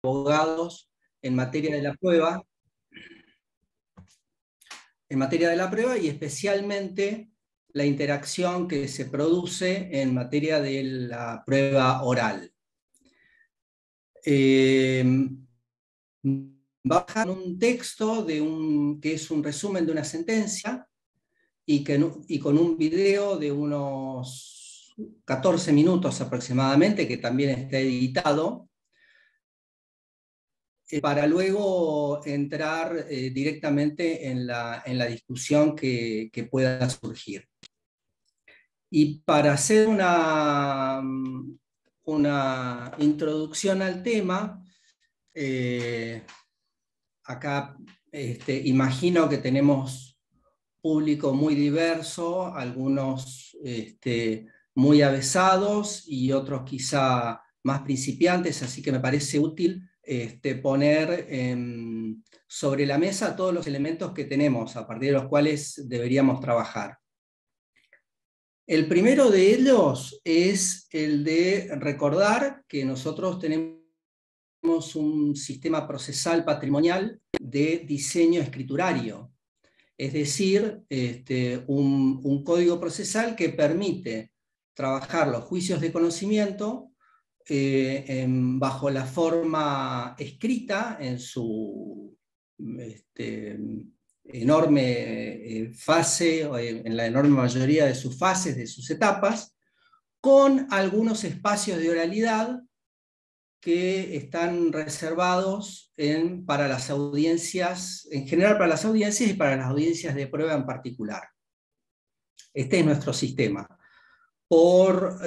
abogados en materia de la prueba y especialmente la interacción que se produce en materia de la prueba oral. Bajan un texto que es un resumen de una sentencia y con un video de unos 14 minutos aproximadamente, que también está editado, para luego entrar directamente en la discusión que pueda surgir. Y para hacer una introducción al tema, acá imagino que tenemos público muy diverso, algunos muy avesados y otros quizá más principiantes, así que me parece útil poner sobre la mesa todos los elementos que tenemos, a partir de los cuales deberíamos trabajar. El primero de ellos es el de recordar que nosotros tenemos un sistema procesal patrimonial de diseño escriturario, es decir, un código procesal que permite trabajar los juicios de conocimiento bajo la forma escrita en su enorme fase, en la enorme mayoría de sus fases, de sus etapas, con algunos espacios de oralidad que están reservados para las audiencias, en general para las audiencias y para las audiencias de prueba en particular. Este es nuestro sistema. Por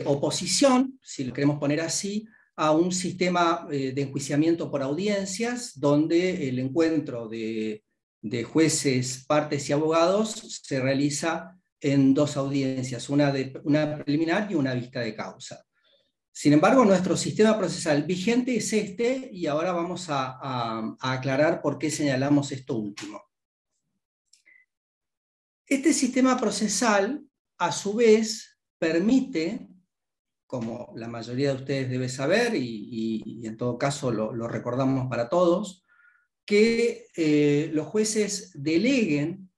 oposición, si lo queremos poner así, a un sistema de enjuiciamiento por audiencias, donde el encuentro de jueces, partes y abogados se realiza en dos audiencias, una preliminar y una vista de causa. Sin embargo, nuestro sistema procesal vigente es este, y ahora vamos a aclarar por qué señalamos esto último. Este sistema procesal, a su vez, permite, como la mayoría de ustedes debe saber, y en todo caso lo recordamos para todos, que los jueces deleguen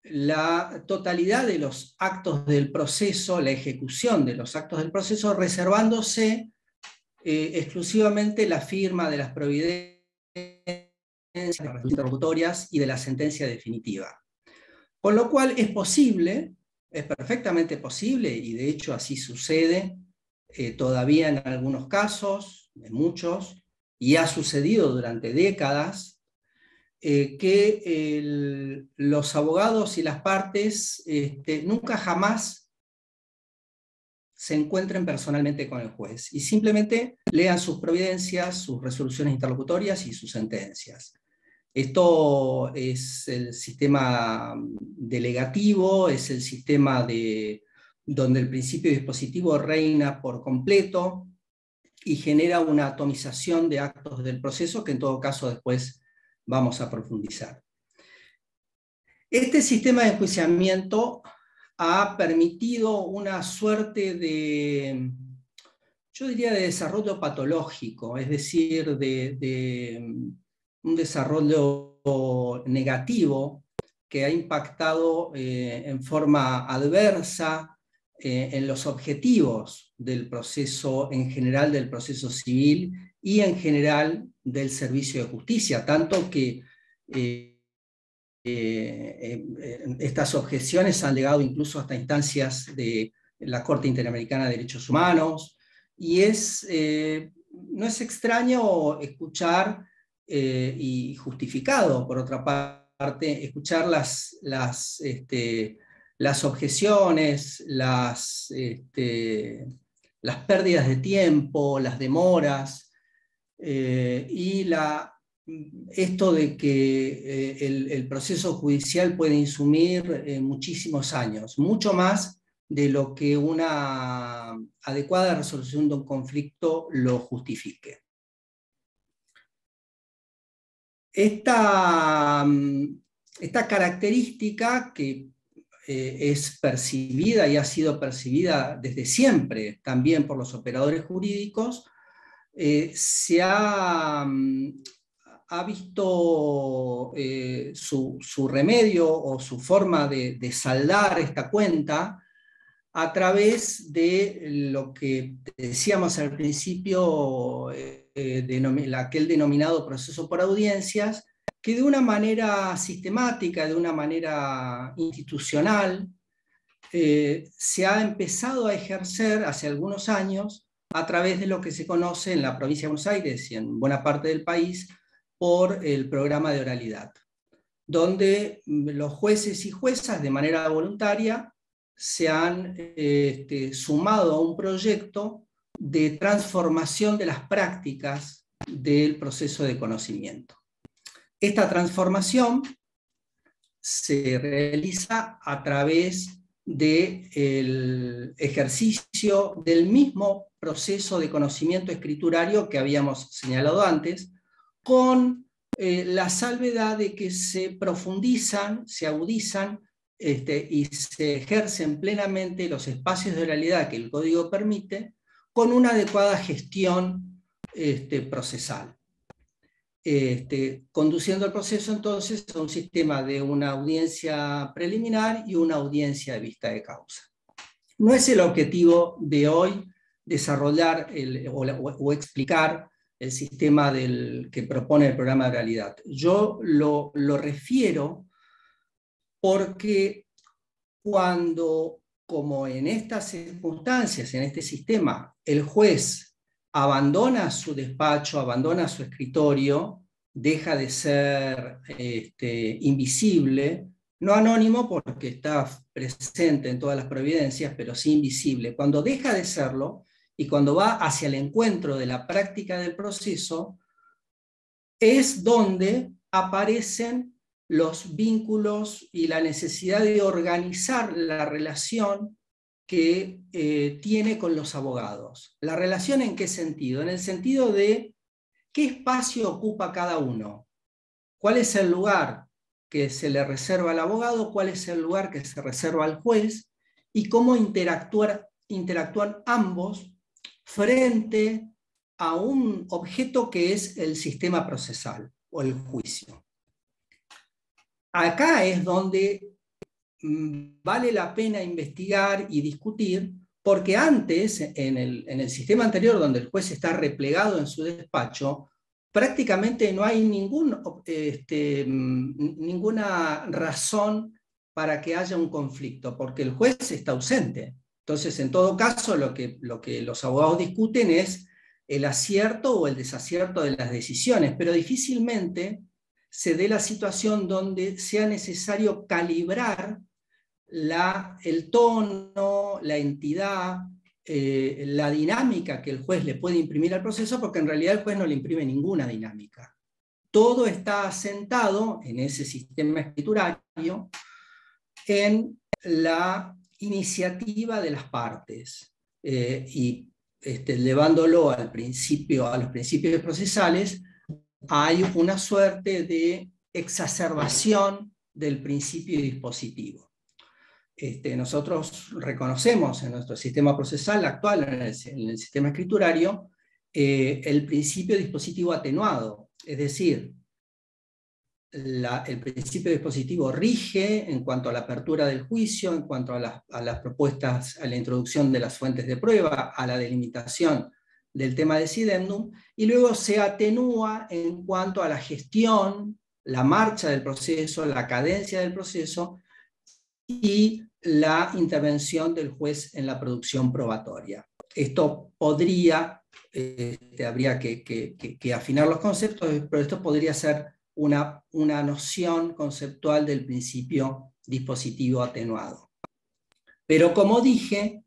la totalidad de los actos del proceso, la ejecución de los actos del proceso, reservándose exclusivamente la firma de las providencias interlocutorias y de la sentencia definitiva. Con lo cual es posible, es perfectamente posible, y de hecho así sucede todavía en algunos casos, en muchos, y ha sucedido durante décadas, que los abogados y las partes nunca jamás se encuentren personalmente con el juez y simplemente lean sus providencias, sus resoluciones interlocutorias y sus sentencias. Esto es el sistema delegativo, es el sistema donde el principio dispositivo reina por completo y genera una atomización de actos del proceso que en todo caso después vamos a profundizar. Este sistema de enjuiciamiento ha permitido una suerte de, yo diría, de desarrollo patológico, es decir, de un desarrollo negativo que ha impactado en forma adversa en los objetivos del proceso, en general del proceso civil y en general del servicio de justicia, tanto que estas objeciones han llegado incluso hasta instancias de la Corte Interamericana de Derechos Humanos, y no es extraño escuchar, y justificado por otra parte, escuchar las objeciones, las pérdidas de tiempo, las demoras, y esto de que el proceso judicial puede insumir muchísimos años, mucho más de lo que una adecuada resolución de un conflicto lo justifique. Esta característica que es percibida y ha sido percibida desde siempre también por los operadores jurídicos, se ha visto su remedio o su forma de saldar esta cuenta a través de lo que decíamos al principio, aquel denominado proceso por audiencias, que de una manera sistemática, de una manera institucional, se ha empezado a ejercer hace algunos años a través de lo que se conoce en la provincia de Buenos Aires y en buena parte del país por el programa de oralidad, donde los jueces y juezas de manera voluntaria se han sumado a un proyecto de transformación de las prácticas del proceso de conocimiento. Esta transformación se realiza a través del ejercicio del mismo proceso de conocimiento escriturario que habíamos señalado antes, con la salvedad de que se profundizan, se agudizan y se ejercen plenamente los espacios de oralidad que el código permite, con una adecuada gestión procesal. Conduciendo el proceso entonces a un sistema de una audiencia preliminar y una audiencia de vista de causa. No es el objetivo de hoy desarrollar o explicar el sistema que propone el programa de oralidad. Yo lo refiero porque cuando, como en estas circunstancias, en este sistema, el juez abandona su despacho, abandona su escritorio, deja de ser invisible, no anónimo porque está presente en todas las providencias, pero sí invisible. Cuando deja de serlo y cuando va hacia el encuentro de la práctica del proceso, es donde aparecen los vínculos y la necesidad de organizar la relación que tiene con los abogados. ¿La relación en qué sentido? En el sentido de qué espacio ocupa cada uno, cuál es el lugar que se le reserva al abogado, cuál es el lugar que se reserva al juez, y cómo interactúan ambos frente a un objeto que es el sistema procesal o el juicio. Acá es donde vale la pena investigar y discutir, porque antes, en el sistema anterior, donde el juez está replegado en su despacho, prácticamente no hay ninguna razón para que haya un conflicto, porque el juez está ausente. Entonces, en todo caso, lo que los abogados discuten es el acierto o el desacierto de las decisiones, pero difícilmente se dé la situación donde sea necesario calibrar el tono, la entidad, la dinámica que el juez le puede imprimir al proceso, porque en realidad el juez no le imprime ninguna dinámica. Todo está asentado en ese sistema escriturario en la iniciativa de las partes y llevándolo a los principios procesales, hay una suerte de exacerbación del principio dispositivo. Nosotros reconocemos en nuestro sistema procesal actual, en el sistema escriturario, el principio dispositivo atenuado, es decir, el principio dispositivo rige en cuanto a la apertura del juicio, en cuanto a las propuestas, a la introducción de las fuentes de prueba, a la delimitación del tema decidendum, y luego se atenúa en cuanto a la gestión, la marcha del proceso, la cadencia del proceso y la intervención del juez en la producción probatoria. Esto podría, habría que afinar los conceptos, pero esto podría ser una noción conceptual del principio dispositivo atenuado. Pero como dije,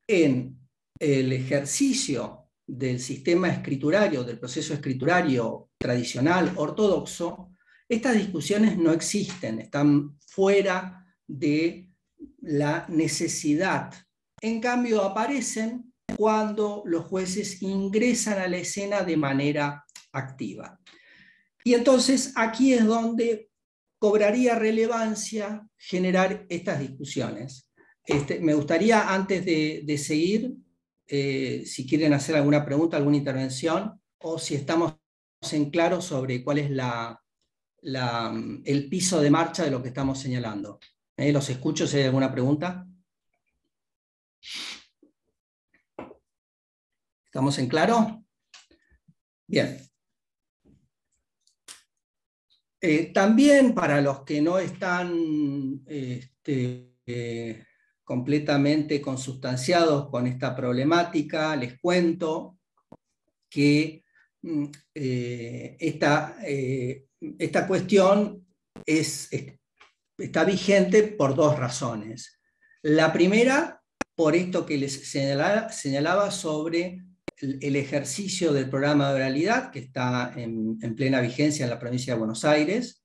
en el ejercicio del sistema escriturario, del proceso escriturario tradicional, ortodoxo, estas discusiones no existen, están fuera de la necesidad. En cambio, aparecen cuando los jueces ingresan a la escena de manera activa. Y entonces aquí es donde cobraría relevancia generar estas discusiones. Me gustaría, antes de seguir, si quieren hacer alguna pregunta, alguna intervención, o si estamos en claro sobre cuál es el piso de marcha de lo que estamos señalando. Los escucho si hay alguna pregunta. ¿Estamos en claro? Bien. También para los que no están completamente consustanciados con esta problemática, les cuento que esta cuestión está vigente por dos razones. La primera, por esto que les señalaba sobre el ejercicio del programa de oralidad, que está en plena vigencia en la provincia de Buenos Aires,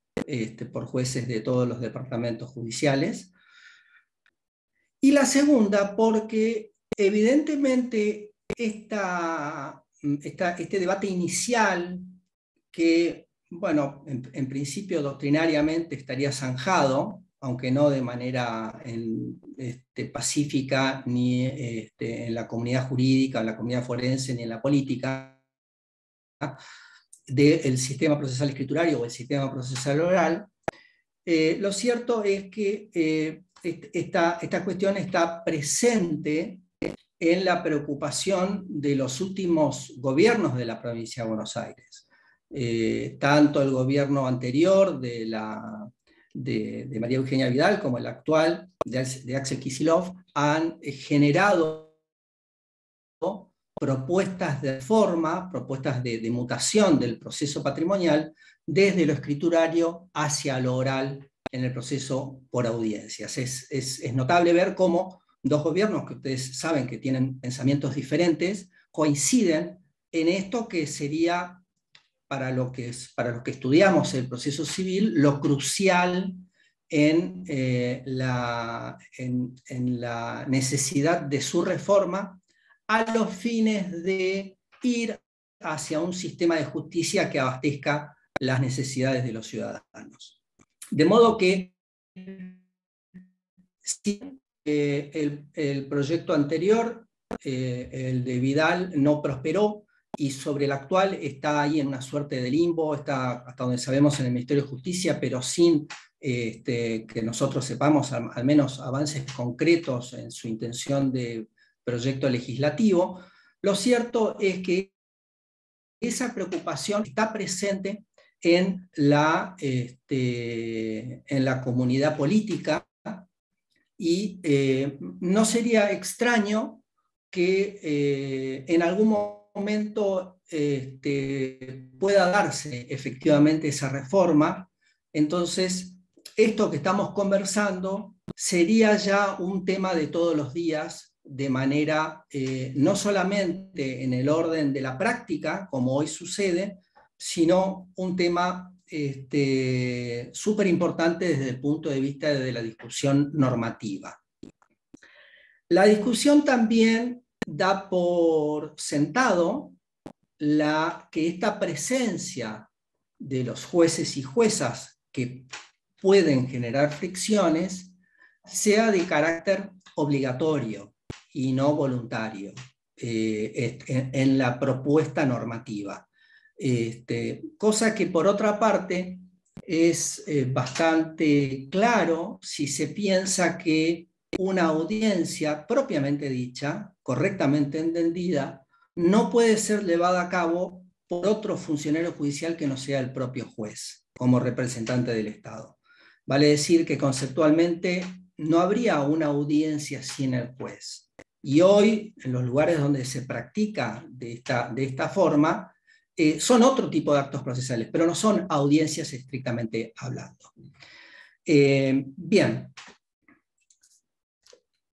por jueces de todos los departamentos judiciales. Y la segunda, porque evidentemente este debate inicial, que, bueno, en principio doctrinariamente estaría zanjado, aunque no de manera pacífica, ni en la comunidad jurídica, en la comunidad forense, ni en la política, del sistema procesal escriturario o el sistema procesal oral, lo cierto es que esta cuestión está presente en la preocupación de los últimos gobiernos de la provincia de Buenos Aires. Tanto el gobierno anterior de María Eugenia Vidal como el actual de Axel Kicillof han generado propuestas de reforma, propuestas de mutación del proceso patrimonial desde lo escriturario hacia lo oral en el proceso por audiencias. Es notable ver cómo dos gobiernos que ustedes saben que tienen pensamientos diferentes coinciden en esto que sería, para los que estudiamos el proceso civil, lo crucial en la necesidad de su reforma a los fines de ir hacia un sistema de justicia que abastezca las necesidades de los ciudadanos. De modo que si el proyecto anterior, el de Vidal, no prosperó, y sobre el actual está ahí en una suerte de limbo, está hasta donde sabemos en el Ministerio de Justicia, pero sin que nosotros sepamos al menos avances concretos en su intención de proyecto legislativo. Lo cierto es que esa preocupación está presente en la comunidad política, y no sería extraño que en algún momento pueda darse efectivamente esa reforma. Entonces, esto que estamos conversando sería ya un tema de todos los días, de manera no solamente en el orden de la práctica, como hoy sucede, sino un tema súper importante desde el punto de vista de la discusión normativa. La discusión también da por sentado que esta presencia de los jueces y juezas que pueden generar fricciones sea de carácter obligatorio y no voluntario en la propuesta normativa. Cosa que por otra parte es bastante claro si se piensa que una audiencia propiamente dicha, correctamente entendida, no puede ser llevada a cabo por otro funcionario judicial que no sea el propio juez, como representante del Estado. Vale decir que conceptualmente no habría una audiencia sin el juez. Y hoy, en los lugares donde se practica de esta forma, son otro tipo de actos procesales, pero no son audiencias estrictamente hablando. Bien.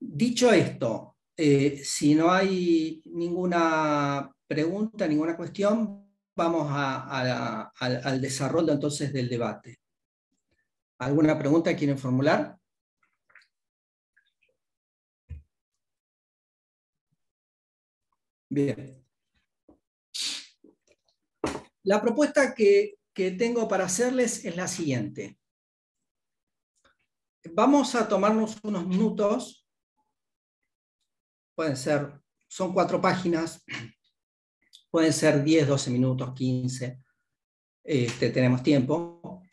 Dicho esto, si no hay ninguna pregunta, ninguna cuestión, vamos al desarrollo entonces del debate. ¿Alguna pregunta quieren formular? Bien. La propuesta que tengo para hacerles es la siguiente. Vamos a tomarnos unos minutos, pueden ser son 4 páginas, pueden ser 10, 12 minutos, 15, tenemos tiempo,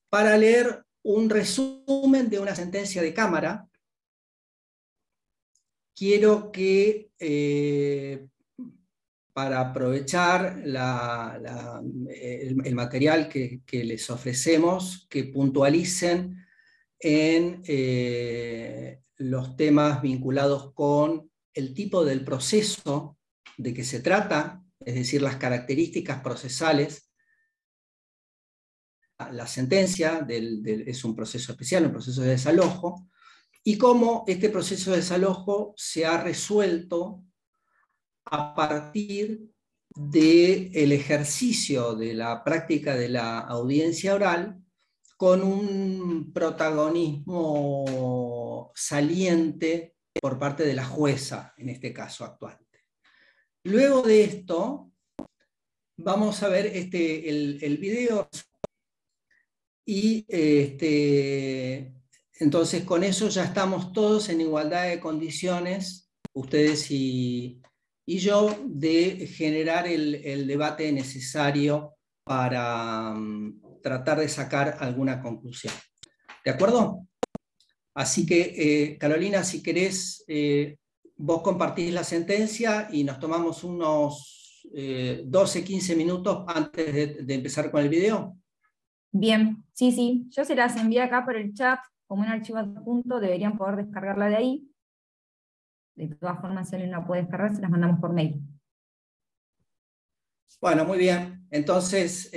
para leer un resumen de una sentencia de Cámara. Quiero que, para aprovechar el material que les ofrecemos, que puntualicen en los temas vinculados con el tipo del proceso de que se trata, es decir, las características procesales. La sentencia es un proceso especial, un proceso de desalojo, y cómo este proceso de desalojo se ha resuelto a partir del ejercicio de la práctica de la audiencia oral, con un protagonismo saliente por parte de la jueza, en este caso actuante. Luego de esto, vamos a ver el video, y entonces con eso ya estamos todos en igualdad de condiciones, ustedes y yo, de generar el debate necesario para tratar de sacar alguna conclusión. ¿De acuerdo? Así que, Carolina, si querés, vos compartís la sentencia y nos tomamos unos 12, 15 minutos antes de empezar con el video. Bien, sí, yo se las envié acá por el chat como un archivo adjunto, deberían poder descargarla de ahí. De todas formas, si alguien la puede descargar, se las mandamos por mail. Bueno, muy bien. Entonces,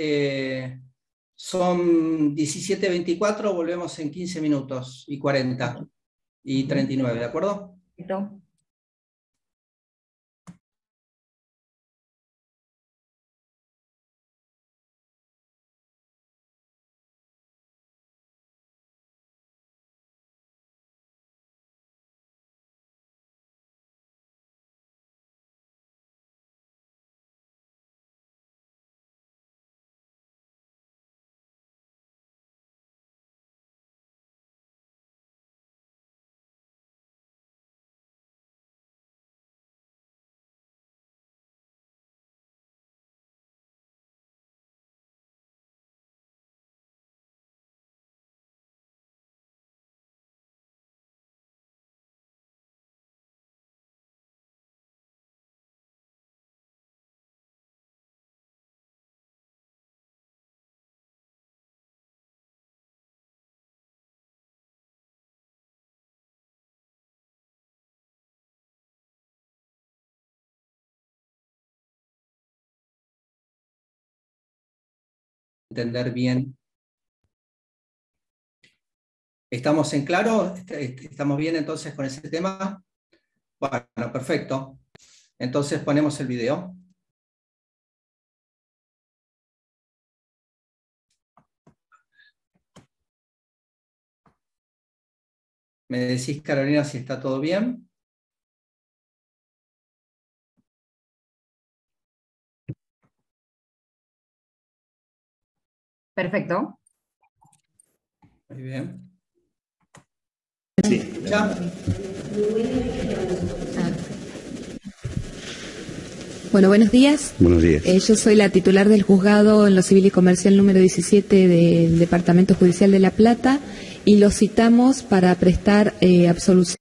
son 17:24, volvemos en 15 minutos y 40 y 39, ¿de acuerdo? Perfecto. Entender bien. ¿Estamos en claro? ¿Estamos bien entonces con ese tema? Bueno, perfecto. Entonces ponemos el video. ¿Me decís, Carolina, si está todo bien? Perfecto. Muy bien. Sí. ¿Ya? Bueno, buenos días. Buenos días. Yo soy la titular del juzgado en lo civil y comercial número 17 del Departamento Judicial de La Plata y lo citamos para prestar absolución.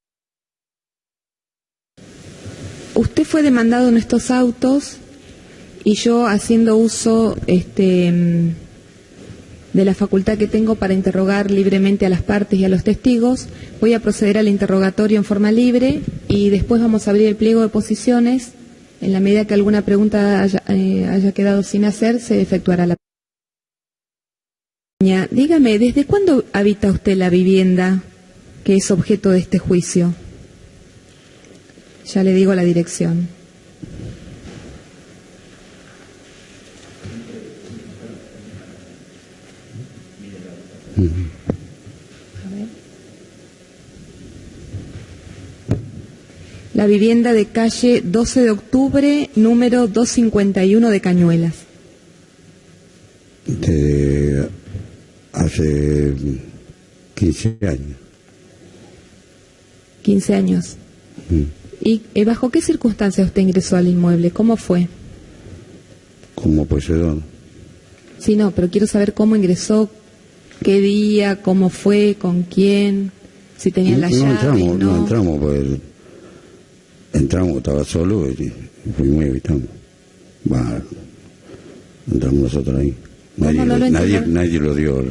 Usted fue demandado en estos autos y yo, haciendo uso de la facultad que tengo para interrogar libremente a las partes y a los testigos, voy a proceder al interrogatorio en forma libre y después vamos a abrir el pliego de posiciones. En la medida que alguna pregunta haya quedado sin hacer, se efectuará la pregunta. Dígame, ¿desde cuándo habita usted la vivienda que es objeto de este juicio? Ya le digo la dirección. La vivienda de calle 12 de octubre, número 251 de Cañuelas. Desde hace 15 años. 15 años. ¿Y bajo qué circunstancias usted ingresó al inmueble? ¿Cómo fue? Como poseedor. Sí, no, pero quiero saber cómo ingresó, qué día, cómo fue, con quién, si tenía la llave. No entramos, pues entramos, estaba solo y fuimos y evitamos. Entramos nosotros ahí. Nadie lo dio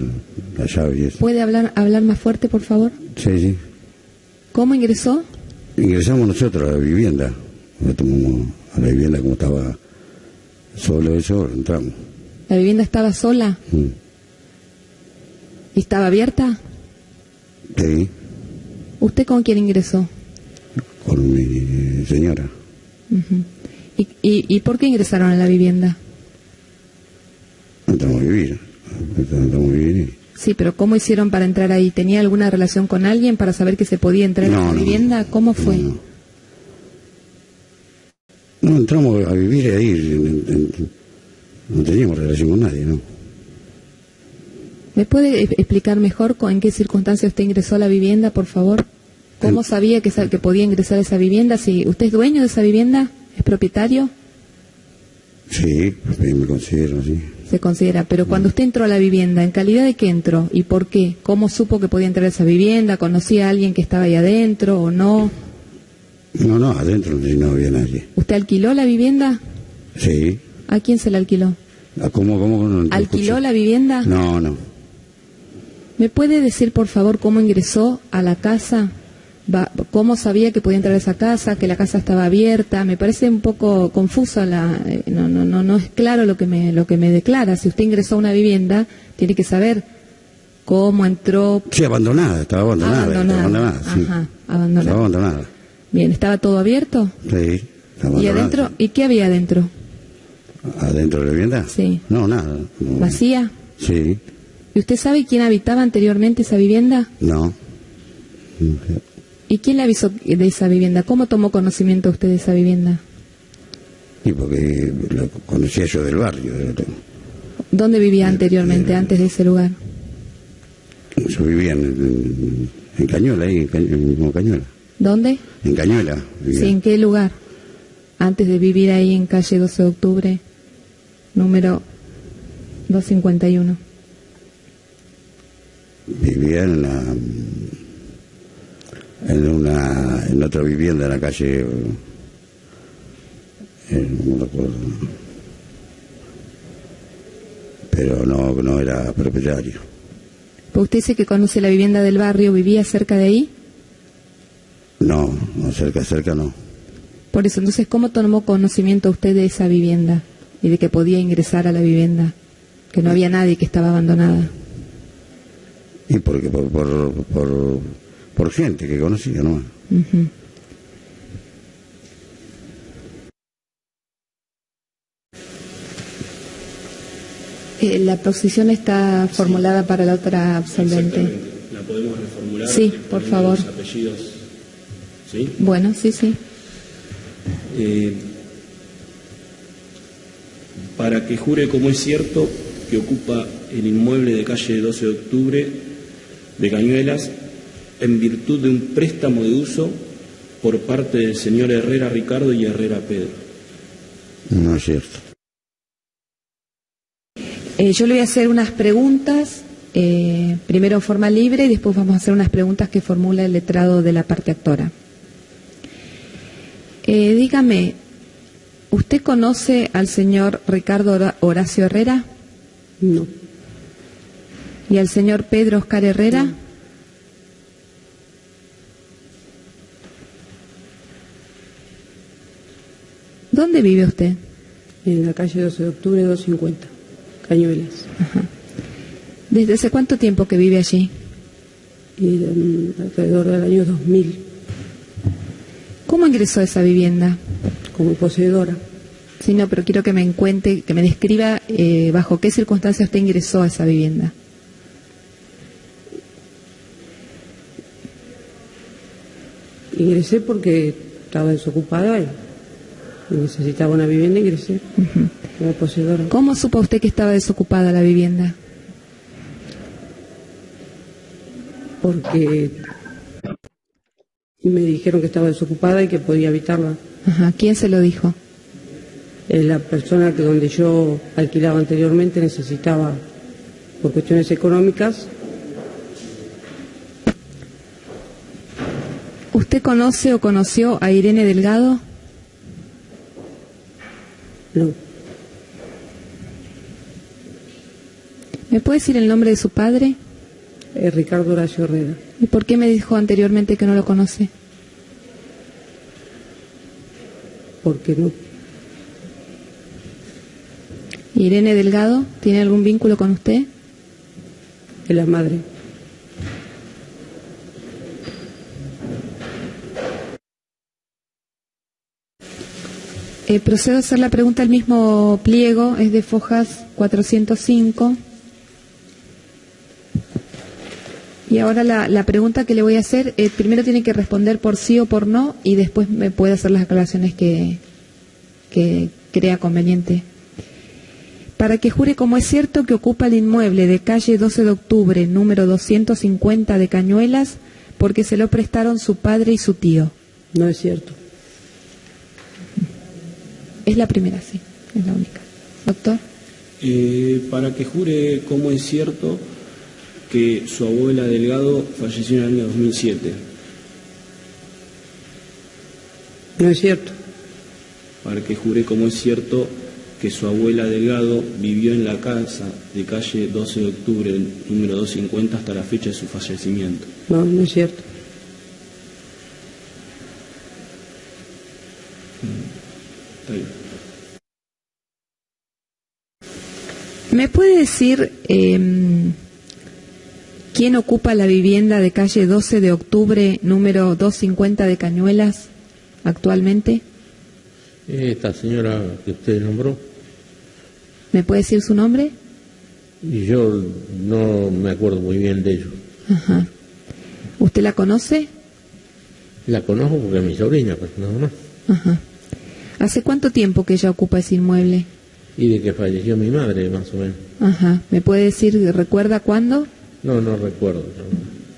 la llave y eso. ¿Puede hablar más fuerte, por favor? Sí. ¿Cómo ingresó? Ingresamos nosotros a la vivienda. A la vivienda, como estaba solo eso, entramos. ¿La vivienda estaba sola? ¿Y estaba abierta? Sí. ¿Usted con quién ingresó? Con mi señora. ¿Y por qué ingresaron a la vivienda? Entramos a vivir. Sí, pero ¿cómo hicieron para entrar ahí? ¿Tenía alguna relación con alguien para saber que se podía entrar a la vivienda? ¿Cómo fue? No, entramos a vivir ahí. No teníamos relación con nadie, ¿no? ¿Me puede explicar mejor en qué circunstancias usted ingresó a la vivienda, por favor? ¿Cómo sabía que podía ingresar a esa vivienda? Si ¿usted es dueño de esa vivienda? ¿Es propietario? Sí, me considero así. Se considera, pero cuando usted entró a la vivienda, ¿en calidad de qué entró? ¿Y por qué? ¿Cómo supo que podía entrar a esa vivienda? ¿Conocía a alguien que estaba ahí adentro o no? No, adentro no había nadie. ¿Usted alquiló la vivienda? Sí. ¿A quién se la alquiló? ¿Cómo no ¿Alquiló la vivienda? No. ¿Me puede decir, por favor, cómo ingresó a la casa? ¿Cómo sabía que podía entrar a esa casa? ¿Que la casa estaba abierta? Me parece un poco confusa no es claro lo que me declara. Si usted ingresó a una vivienda, tiene que saber cómo entró. Sí, estaba abandonada. Sí. Ajá, abandonada. Estaba abandonada. Bien, ¿estaba todo abierto? Sí, estaba ¿Y adentro? Sí. ¿Y qué había adentro? ¿Adentro de la vivienda? Sí. No, nada. No. ¿Vacía? Sí. ¿Y usted sabe quién habitaba anteriormente esa vivienda? No. ¿Y quién le avisó de esa vivienda? ¿Cómo tomó conocimiento usted de esa vivienda? Sí, porque lo conocía yo del barrio. ¿Dónde vivía anteriormente, antes de ese lugar? Yo vivía en Cañuela, ahí, en Cañuela. ¿Dónde? En Cañuela. Vivía. Sí, ¿en qué lugar? Antes de vivir ahí en calle 12 de octubre, número 251. Vivía en otra vivienda en la calle, no recuerdo, pero no era propietario. ¿Pues usted dice que conoce la vivienda del barrio? ¿Vivía cerca de ahí? No, cerca no. Por eso, entonces, ¿cómo tomó conocimiento usted de esa vivienda y de que podía ingresar a la vivienda? Que no había nadie, que estaba abandonada. Y porque por gente que conocía, ¿no? La posición está formulada para la otra absolvente. ¿La podemos reformular? Sí, por favor. Los apellidos. ¿Sí? Bueno, sí. Para que jure como es cierto que ocupa el inmueble de calle 12 de octubre de Cañuelas en virtud de un préstamo de uso por parte del señor Herrera Ricardo y Herrera Pedro. No es cierto. Yo le voy a hacer unas preguntas, primero en forma libre y después vamos a hacer unas preguntas que formula el letrado de la parte actora. Dígame, ¿usted conoce al señor Ricardo Horacio Herrera? No. ¿Y al señor Pedro Oscar Herrera? No. ¿Dónde vive usted? En la calle 12 de octubre 250, Cañuelas. Ajá. ¿Desde hace cuánto tiempo que vive allí? Y alrededor del año 2000, ¿Cómo ingresó a esa vivienda? como poseedora. Sí, no, pero quiero que me cuente, que me describa bajo qué circunstancias usted ingresó a esa vivienda. Ingresé porque estaba desocupada y necesitaba una vivienda, ingresé como poseedora. ¿Cómo supo usted que estaba desocupada la vivienda? Porque Y me dijeron que estaba desocupada y que podía habitarla. Ajá. ¿Quién se lo dijo? La persona que donde yo alquilaba anteriormente necesitaba, por cuestiones económicas. ¿Usted conoce o conoció a Irene Delgado? No. ¿Me puede decir el nombre de su padre? Ricardo Horacio Herrera. ¿Y por qué me dijo anteriormente que no lo conoce? Porque no. ¿Irene Delgado tiene algún vínculo con usted? Es la madre. Procedo a hacer la pregunta al mismo pliego, es de Fojas 405. Y ahora la pregunta que le voy a hacer, primero tiene que responder por sí o por no, y después me puede hacer las aclaraciones que crea conveniente. Para que jure como es cierto que ocupa el inmueble de calle 12 de octubre, número 250 de Cañuelas, porque se lo prestaron su padre y su tío. No es cierto. Es la primera, sí, es la única. Doctor. Para que jure como es cierto que su abuela Delgado falleció en el año 2007. No es cierto. Para que jure como es cierto que su abuela Delgado vivió en la casa de calle 12 de octubre, número 250, hasta la fecha de su fallecimiento. No, no es cierto. Está bien. ¿Me puede decir quién ocupa la vivienda de calle 12 de octubre, número 250 de Cañuelas, actualmente? Esta señora que usted nombró. ¿Me puede decir su nombre? Y yo no me acuerdo muy bien de ello. Ajá. ¿Usted la conoce? La conozco porque es mi sobrina, pues nada más. Ajá. ¿Hace cuánto tiempo que ella ocupa ese inmueble? Y de que falleció mi madre, más o menos. Ajá. ¿Me puede decir, recuerda cuándo? No, no recuerdo.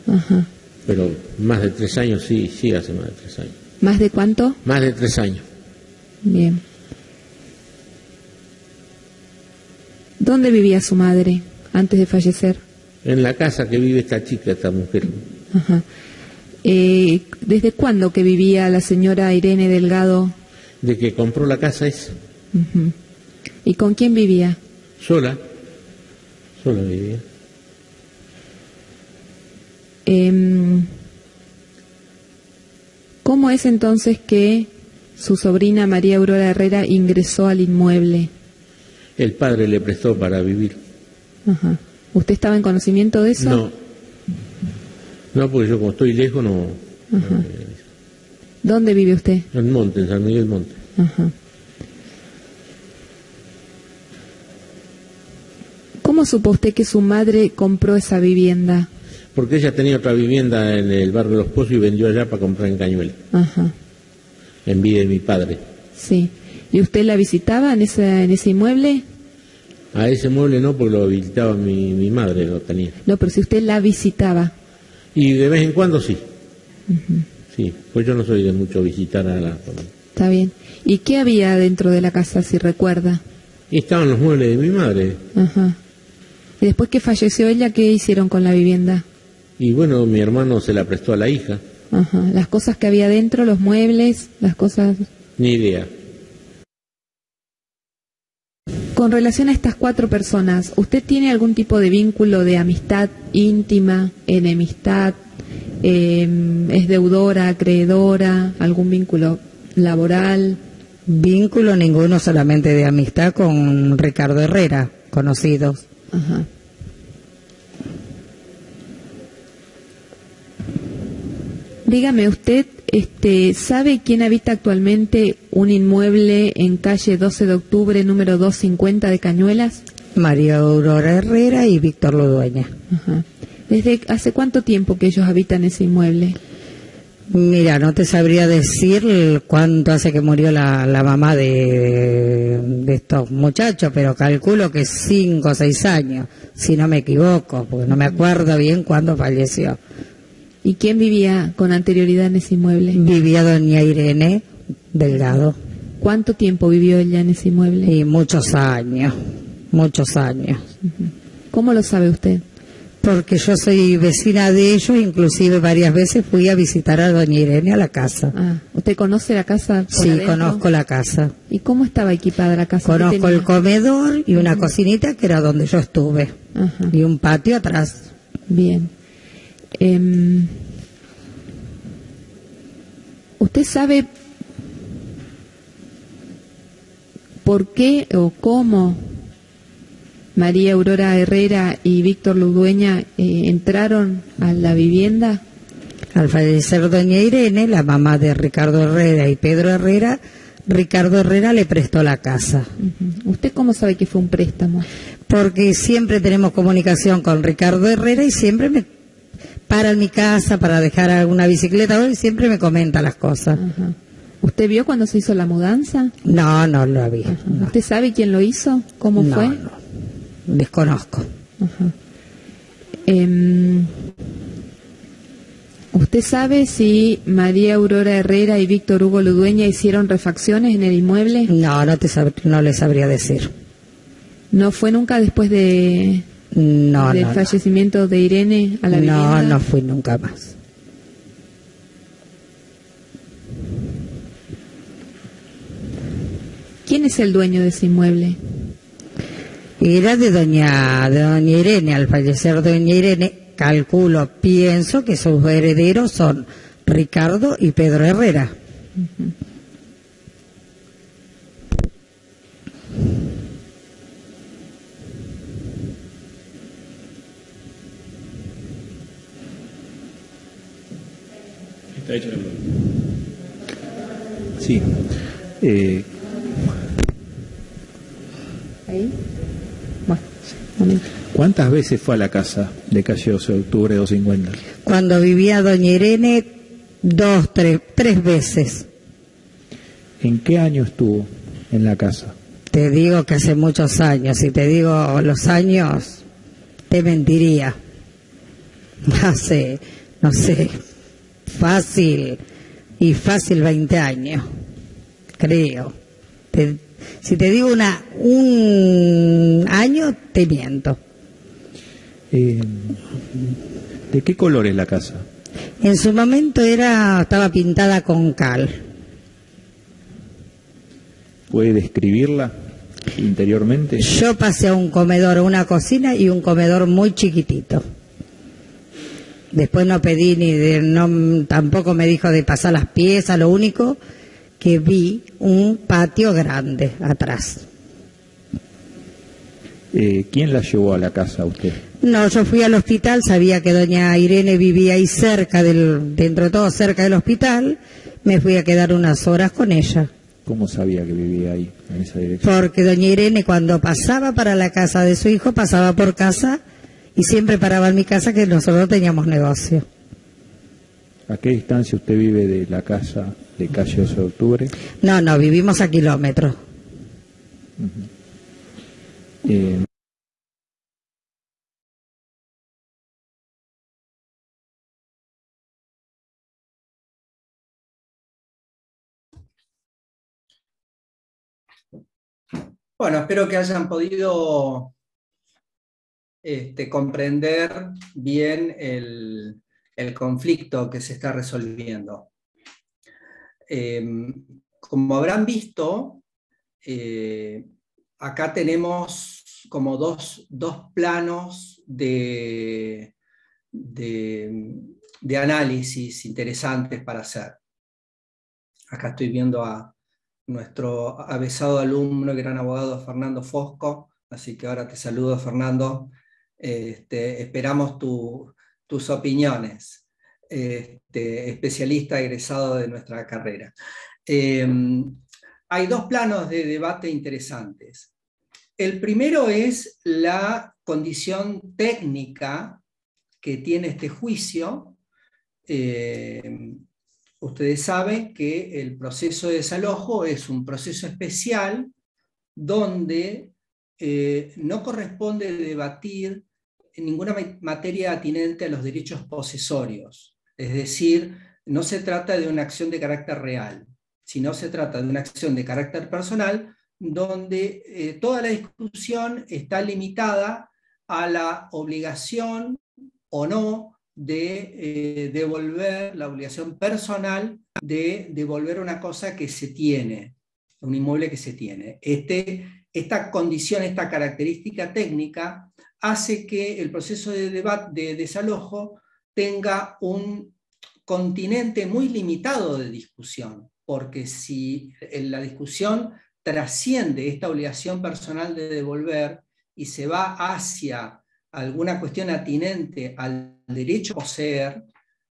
No. Ajá. Pero más de 3 años, sí, hace más de 3 años. ¿Más de cuánto? Más de 3 años. Bien. ¿Dónde vivía su madre antes de fallecer? En la casa que vive esta chica, esta mujer. Ajá. ¿Desde cuándo que vivía la señora Irene Delgado? De que compró la casa esa. Uh-huh. ¿Y con quién vivía? Sola vivía. ¿Cómo es entonces que su sobrina María Aurora Herrera ingresó al inmueble? El padre le prestó para vivir. Ajá. ¿Usted estaba en conocimiento de eso? No, porque yo como estoy lejos no. Ajá. ¿Dónde vive usted? En Monte, en San Miguel Monte. Ajá. ¿Cómo supo usted que su madre compró esa vivienda? Porque ella tenía otra vivienda en el barrio de Los Pozos y vendió allá para comprar en Cañuelas. Ajá. En vida de mi padre. Sí. ¿Y usted la visitaba en ese inmueble? A ese mueble no, porque lo visitaba mi madre, lo tenía. No, pero si usted la visitaba. Y de vez en cuando sí. Uh-huh. Sí, pues yo no soy de mucho visitar a la familia. Está bien. ¿Y qué había dentro de la casa, si recuerda? Y estaban los muebles de mi madre. Ajá. ¿Y después que falleció ella, qué hicieron con la vivienda? Y bueno, mi hermano se la prestó a la hija. Ajá. ¿Las cosas que había dentro, los muebles, las cosas...? Ni idea. Con relación a estas 4 personas, ¿usted tiene algún tipo de vínculo de amistad íntima, enemistad, es deudora, acreedora, algún vínculo laboral? Vínculo ninguno, solamente de amistad con Ricardo Herrera, conocidos. Ajá. Dígame, ¿usted sabe quién habita actualmente un inmueble en calle 12 de octubre, número 250 de Cañuelas? María Aurora Herrera y Víctor Ludueña. Ajá. ¿Desde hace cuánto tiempo que ellos habitan ese inmueble? Mira, no te sabría decir cuánto hace que murió la mamá de estos muchachos, pero calculo que 5 o 6 años, si no me equivoco, porque no me acuerdo bien cuándo falleció. ¿Y quién vivía con anterioridad en ese inmueble? Vivía doña Irene Delgado. ¿Cuánto tiempo vivió ella en ese inmueble? Y muchos años, muchos años. ¿Cómo lo sabe usted? Porque yo soy vecina de ellos, inclusive varias veces fui a visitar a doña Irene a la casa. Ah, ¿usted conoce la casa por Sí, adentro? conozco la casa. ¿Y cómo estaba equipada la casa? Conozco el comedor y una cocinita que era donde yo estuve. Ajá. Y un patio atrás. Bien. ¿Usted sabe por qué o cómo María Aurora Herrera y Víctor Ludueña entraron a la vivienda? Al fallecer doña Irene, la mamá de Ricardo Herrera y Pedro Herrera, Ricardo Herrera le prestó la casa. ¿Usted cómo sabe que fue un préstamo? Porque siempre tenemos comunicación con Ricardo Herrera y siempre me para en mi casa para dejar alguna bicicleta y siempre me comenta las cosas. Ajá. ¿Usted vio cuando se hizo la mudanza? No, no lo vi. No. ¿Usted sabe quién lo hizo? ¿Cómo fue? No, desconozco. Ajá. ¿Usted sabe si María Aurora Herrera y Víctor Hugo Ludueña hicieron refacciones en el inmueble? No, no le sabría decir. ¿No fue nunca después del fallecimiento de Irene a la vivienda? No fui nunca más. ¿Quién es el dueño de ese inmueble? Era de doña Irene. Al fallecer doña Irene, pienso que sus herederos son Ricardo y Pedro Herrera. Está hecha la pregunta. Sí. ¿Ahí? Bueno, momento. ¿Cuántas veces fue a la casa de calle 12 de octubre 250? Cuando vivía doña Irene, 3 veces. ¿En qué año estuvo en la casa? Te digo que hace muchos años. Si te digo los años, te mentiría. Hace, no sé, fácil 20 años, creo. Si te digo un año, te miento. ¿De qué color es la casa? En su momento estaba pintada con cal. ¿Puede describirla interiormente? Yo pasé a un comedor, una cocina y un comedor muy chiquitito. Después no pedí tampoco me dijo de pasar las piezas, lo único que vi un patio grande atrás. ¿Quién la llevó a la casa a usted? No, yo fui al hospital, sabía que doña Irene vivía ahí dentro de todo cerca del hospital, me fui a quedar unas horas con ella. ¿Cómo sabía que vivía ahí, en esa dirección? Porque doña Irene cuando pasaba para la casa de su hijo, pasaba por casa y siempre paraba en mi casa que nosotros teníamos negocio. ¿A qué distancia usted vive de la casa de calle 12 de octubre? No, vivimos a kilómetros. Bueno, espero que hayan podido comprender bien el conflicto que se está resolviendo. Como habrán visto, acá tenemos como dos planos de análisis interesantes para hacer. Acá estoy viendo a nuestro avesado alumno y gran abogado Fernando Fosco, así que ahora te saludo, Fernando. Esperamos tus opiniones, especialista egresado de nuestra carrera. Hay dos planos de debate interesantes. El primero es la condición técnica que tiene este juicio. Ustedes saben que el proceso de desalojo es un proceso especial donde no corresponde debatir en ninguna materia atinente a los derechos posesorios. Es decir, no se trata de una acción de carácter real, sino se trata de una acción de carácter personal donde toda la discusión está limitada a la obligación o no de devolver, la obligación personal de devolver una cosa que se tiene, un inmueble que se tiene. Esta condición, esta característica técnica hace que el proceso de desalojo tenga un continente muy limitado de discusión, porque si la discusión trasciende esta obligación personal de devolver y se va hacia alguna cuestión atinente al derecho a poseer,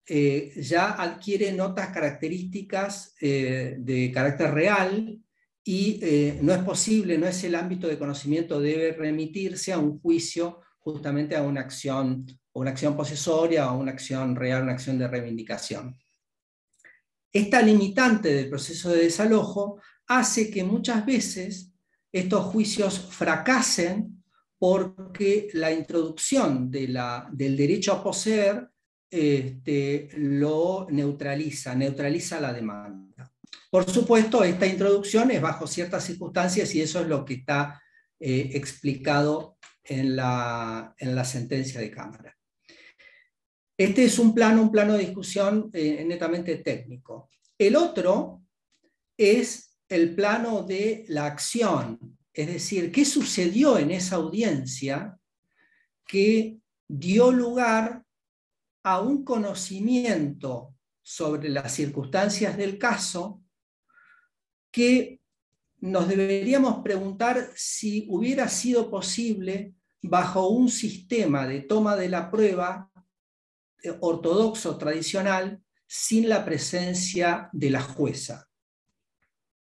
ya adquieren otras características de carácter real y no es posible, no es el ámbito de conocimiento, debe remitirse a un juicio, justamente a una acción posesoria o una acción real, una acción de reivindicación. Esta limitante del proceso de desalojo hace que muchas veces estos juicios fracasen porque la introducción del derecho a poseer lo neutraliza la demanda. Por supuesto, esta introducción es bajo ciertas circunstancias y eso es lo que está explicado en la sentencia de Cámara. Este es un plano de discusión netamente técnico. El otro es el plano de la acción, es decir, qué sucedió en esa audiencia que dio lugar a un conocimiento sobre las circunstancias del caso que nos deberíamos preguntar si hubiera sido posible bajo un sistema de toma de la prueba ortodoxo tradicional sin la presencia de la jueza.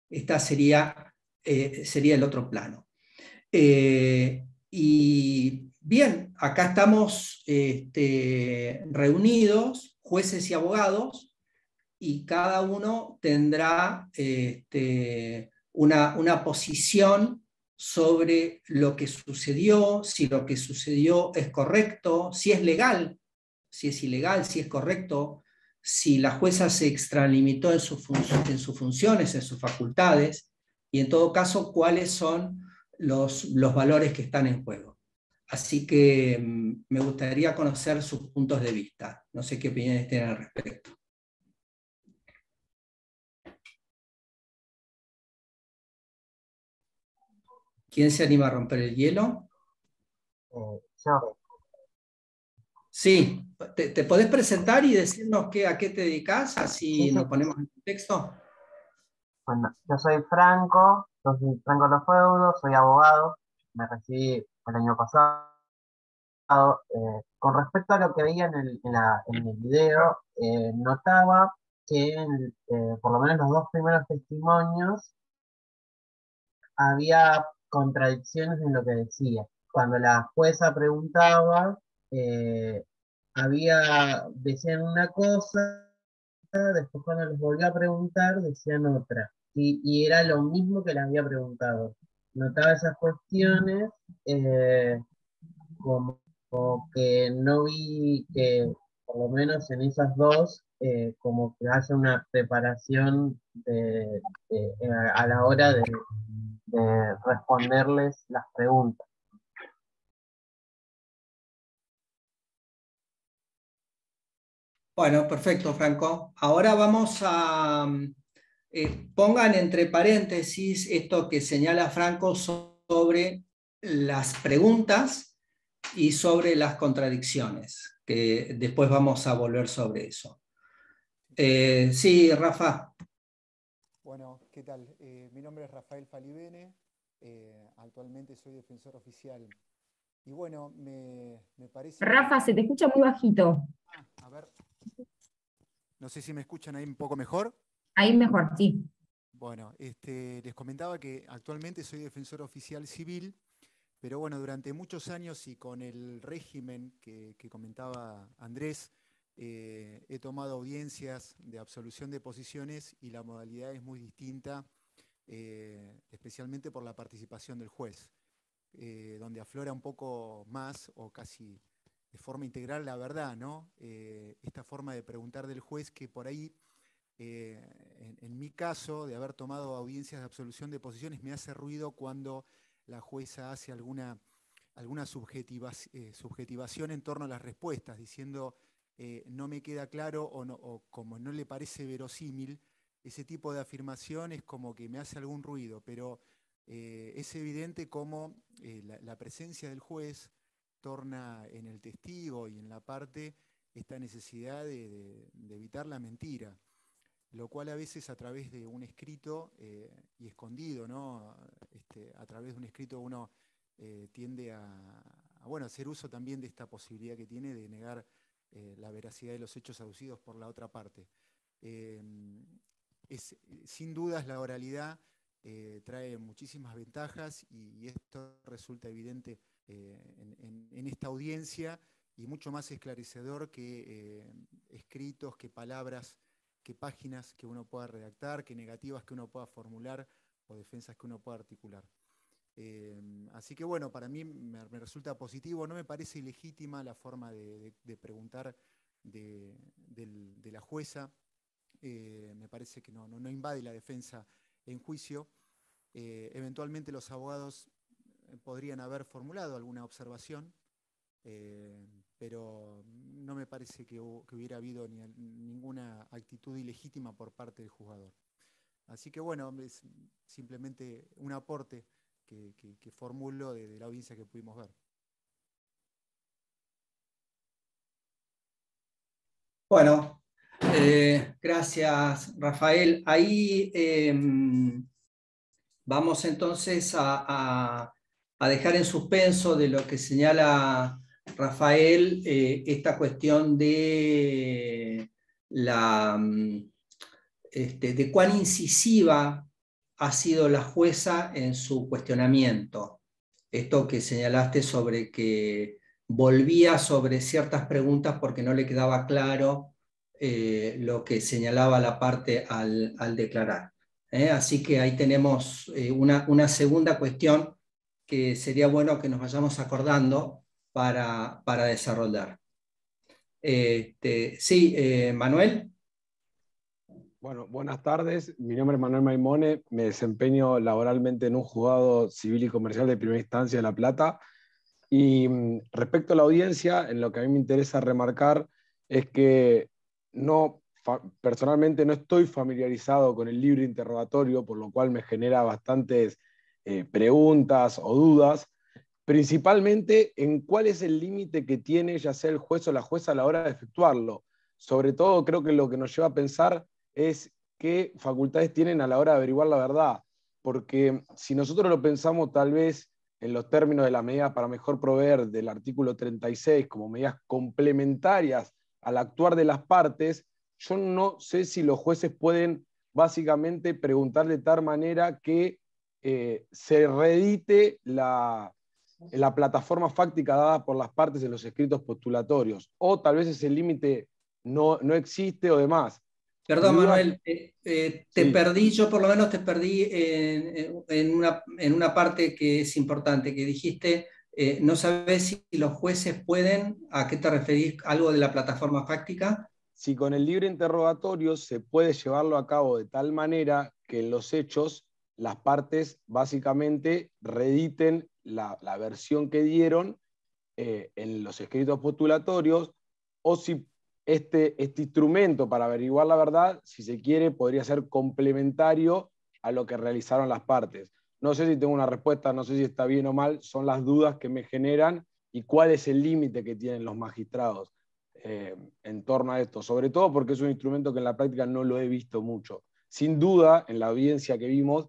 Esta sería el otro plano. Y bien, acá estamos reunidos, jueces y abogados, y cada uno tendrá una posición sobre lo que sucedió, si lo que sucedió es correcto, si es legal, si es ilegal, si es correcto, si la jueza se extralimitó en sus funciones, en sus facultades, y en todo caso, cuáles son los valores que están en juego. Así que me gustaría conocer sus puntos de vista. No sé qué opiniones tienen al respecto. ¿Quién se anima a romper el hielo? Yo. Sí, ¿te podés presentar y decirnos a qué te dedicas? Así Sí. nos ponemos en contexto. Bueno, yo soy Franco Lofeudo, soy abogado, me recibí el año pasado. Con respecto a lo que veía en el video, notaba que por lo menos los dos primeros testimonios había contradicciones en lo que decía. Cuando la jueza preguntaba, eh, decían una cosa, después cuando les volvió a preguntar decían otra. Y era lo mismo que les había preguntado. Notaba esas cuestiones como que no vi que, por lo menos en esas dos, como que haya una preparación a la hora de responderles las preguntas. Bueno, perfecto, Franco. Ahora vamos a... pongan entre paréntesis esto que señala Franco sobre las preguntas y sobre las contradicciones, que después vamos a volver sobre eso. Sí, Rafa. Bueno, ¿qué tal? Mi nombre es Rafael Falibene, actualmente soy defensor oficial. Y bueno, me parece... Rafa, se te escucha muy bajito. A ver, no sé si me escuchan ahí un poco mejor. Ahí mejor, sí. Bueno, les comentaba que actualmente soy defensor oficial civil, pero bueno, durante muchos años y con el régimen que comentaba Andrés, he tomado audiencias de absolución de posiciones y la modalidad es muy distinta, especialmente por la participación del juez, donde aflora un poco más o casi forma integral la verdad, ¿no? Esta forma de preguntar del juez que por ahí, en mi caso, de haber tomado audiencias de absolución de posiciones, me hace ruido cuando la jueza hace alguna subjetivación en torno a las respuestas, diciendo no me queda claro o como no le parece verosímil. Ese tipo de afirmaciones como que me hace algún ruido, pero es evidente cómo la presencia del juez torna en el testigo y en la parte esta necesidad de evitar la mentira, lo cual a veces a través de un escrito y escondido, ¿no? A través de un escrito uno tiende a hacer uso también de esta posibilidad que tiene de negar la veracidad de los hechos aducidos por la otra parte. Sin dudas la oralidad trae muchísimas ventajas y esto resulta evidente en esta audiencia y mucho más esclarecedor que escritos, que palabras, que páginas que uno pueda redactar, que negativas que uno pueda formular o defensas que uno pueda articular. Así que bueno, para mí me resulta positivo, no me parece ilegítima la forma de preguntar de la jueza, me parece que no invade la defensa en juicio. Eventualmente los abogados podrían haber formulado alguna observación, pero no me parece que hubiera habido ninguna actitud ilegítima por parte del juzgador. Así que bueno, es simplemente un aporte que formulo de la audiencia que pudimos ver. Bueno, gracias, Rafael. Ahí vamos entonces a dejar en suspenso de lo que señala Rafael esta cuestión de de cuán incisiva ha sido la jueza en su cuestionamiento. Esto que señalaste sobre que volvía sobre ciertas preguntas porque no le quedaba claro lo que señalaba la parte al declarar. Así que ahí tenemos una segunda cuestión que sería bueno que nos vayamos acordando para desarrollar. Sí, Manuel. Bueno, buenas tardes. Mi nombre es Manuel Maimone. Me desempeño laboralmente en un juzgado civil y comercial de primera instancia de La Plata. Y respecto a la audiencia, en lo que a mí me interesa remarcar es que personalmente no estoy familiarizado con el libre interrogatorio, por lo cual me genera bastantes preguntas o dudas, principalmente en cuál es el límite que tiene ya sea el juez o la jueza a la hora de efectuarlo. Sobre todo creo que lo que nos lleva a pensar es qué facultades tienen a la hora de averiguar la verdad, porque si nosotros lo pensamos tal vez en los términos de la medida para mejor proveer del artículo 36 como medidas complementarias al actuar de las partes, yo no sé si los jueces pueden básicamente preguntar de tal manera que se reedite la plataforma fáctica dada por las partes en los escritos postulatorios, o tal vez ese límite no existe o demás. Perdón, Manuel, te perdí, yo por lo menos te perdí en una parte que es importante, que dijiste, no sabes si los jueces pueden, ¿a qué te referís? ¿Algo de la plataforma fáctica? Si con el libre interrogatorio se puede llevarlo a cabo de tal manera que en los hechos las partes básicamente reediten la versión que dieron en los escritos postulatorios, o si este instrumento para averiguar la verdad, si se quiere, podría ser complementario a lo que realizaron las partes. No sé si tengo una respuesta, no sé si está bien o mal, son las dudas que me generan y cuál es el límite que tienen los magistrados en torno a esto, sobre todo porque es un instrumento que en la práctica no lo he visto mucho. Sin duda, en la audiencia que vimos,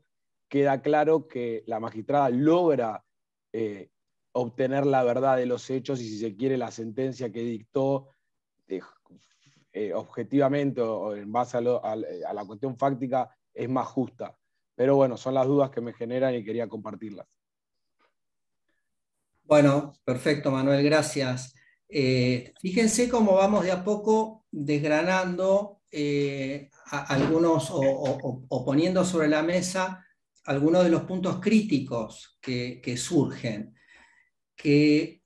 queda claro que la magistrada logra obtener la verdad de los hechos y, si se quiere, la sentencia que dictó objetivamente o en base a la cuestión fáctica es más justa. Pero bueno, son las dudas que me generan y quería compartirlas. Bueno, perfecto, Manuel, gracias. Fíjense cómo vamos de a poco desgranando algunos o poniendo sobre la mesa algunos de los puntos críticos que surgen, que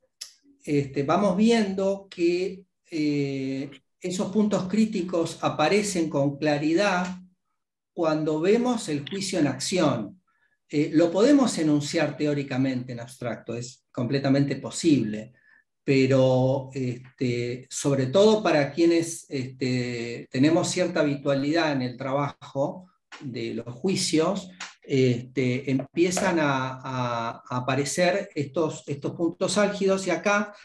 vamos viendo que esos puntos críticos aparecen con claridad cuando vemos el juicio en acción. Lo podemos enunciar teóricamente en abstracto, es completamente posible, pero sobre todo para quienes tenemos cierta habitualidad en el trabajo de los juicios, empiezan a aparecer estos puntos álgidos, y acá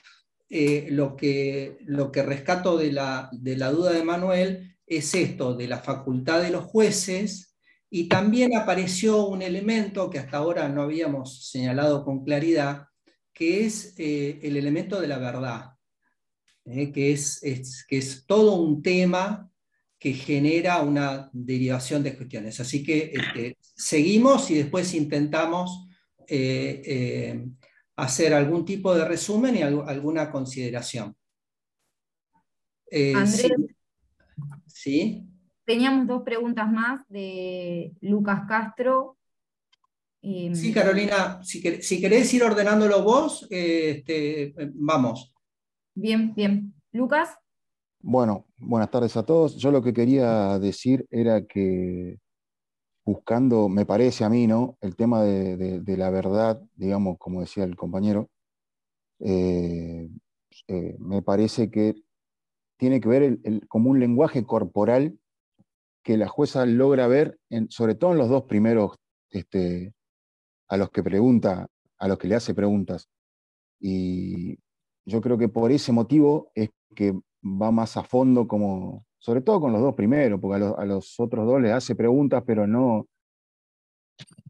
lo que rescato de la duda de Manuel es esto, de la facultad de los jueces, y también apareció un elemento que hasta ahora no habíamos señalado con claridad, que es el elemento de la verdad, que es todo un tema que genera una derivación de cuestiones. Así que seguimos y después intentamos hacer algún tipo de resumen y alguna consideración. Andrés, ¿Sí? teníamos 2 preguntas más de Lucas Castro. Sí, Carolina, si querés ir ordenándolo vos, vamos. Bien, bien. Lucas. Bueno, buenas tardes a todos. Yo lo que quería decir era que buscando, me parece a mí, ¿no?, el tema de la verdad, digamos, como decía el compañero, me parece que tiene que ver como un lenguaje corporal que la jueza logra ver, sobre todo en los 2 primeros, a los que pregunta, a los que le hace preguntas. Y yo creo que por ese motivo es que va más a fondo, como, sobre todo con los 2 primeros, porque a los otros 2 les hace preguntas, pero no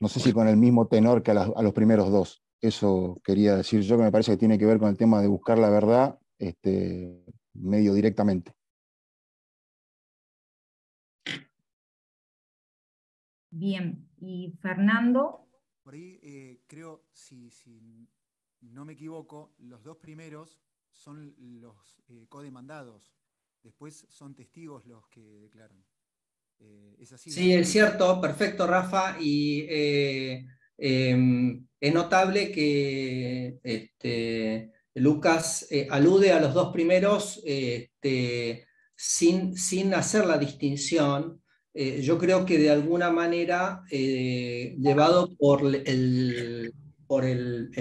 sé si con el mismo tenor que a los primeros 2. Eso quería decir yo, que me parece que tiene que ver con el tema de buscar la verdad medio directamente. Bien, y Fernando. Por ahí creo, si no me equivoco, los 2 primeros son los codemandados, después son testigos los que declaran. ¿Es así? Sí, es cierto, perfecto, Rafa, y es notable que Lucas alude a los 2 primeros sin hacer la distinción. Yo creo que de alguna manera, llevado por el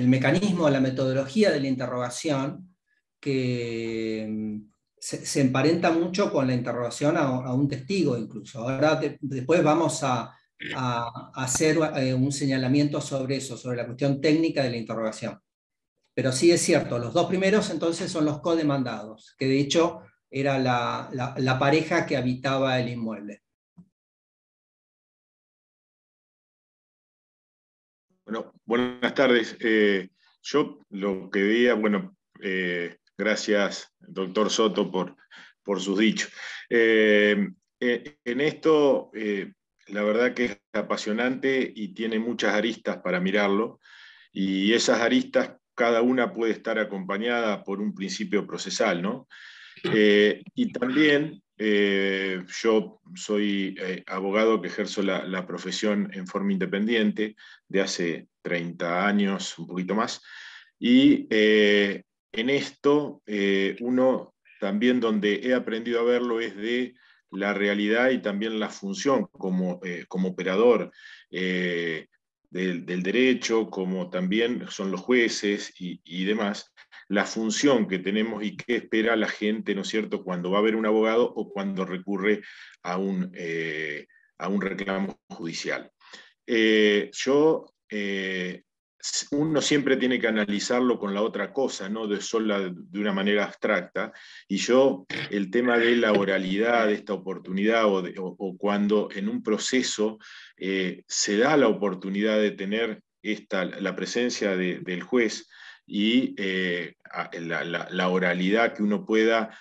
mecanismo, la metodología de la interrogación, que se emparenta mucho con la interrogación a un testigo incluso. Ahora después vamos a hacer un señalamiento sobre eso, sobre la cuestión técnica de la interrogación. Pero sí es cierto, los 2 primeros entonces son los codemandados, que de hecho era la pareja que habitaba el inmueble. Bueno, buenas tardes. Yo lo que veía, gracias, doctor Soto, por sus dichos. En esto, la verdad que es apasionante y tiene muchas aristas para mirarlo, y esas aristas, cada una puede estar acompañada por un principio procesal, ¿no? Y también yo soy abogado que ejerzo la profesión en forma independiente de hace 30 años, un poquito más, y en esto uno también, donde he aprendido a verlo, es de la realidad y también la función como operador del derecho, como también son los jueces y demás, la función que tenemos y qué espera la gente, ¿no es cierto?, cuando va a ver un abogado o cuando recurre a un reclamo judicial. Uno siempre tiene que analizarlo con la otra cosa, no de una manera abstracta, y el tema de la oralidad, de esta oportunidad, o cuando en un proceso se da la oportunidad de tener la presencia del juez y la oralidad que uno pueda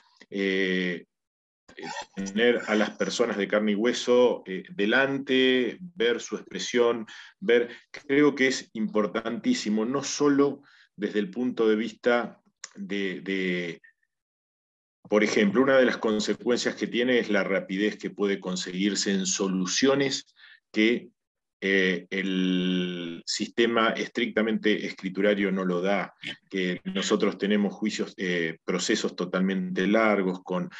tener a las personas de carne y hueso delante, ver su expresión, creo que es importantísimo, no solo desde el punto de vista por ejemplo, una de las consecuencias que tiene es la rapidez que puede conseguirse en soluciones que el sistema estrictamente escriturario no lo da, que nosotros tenemos procesos totalmente largos, con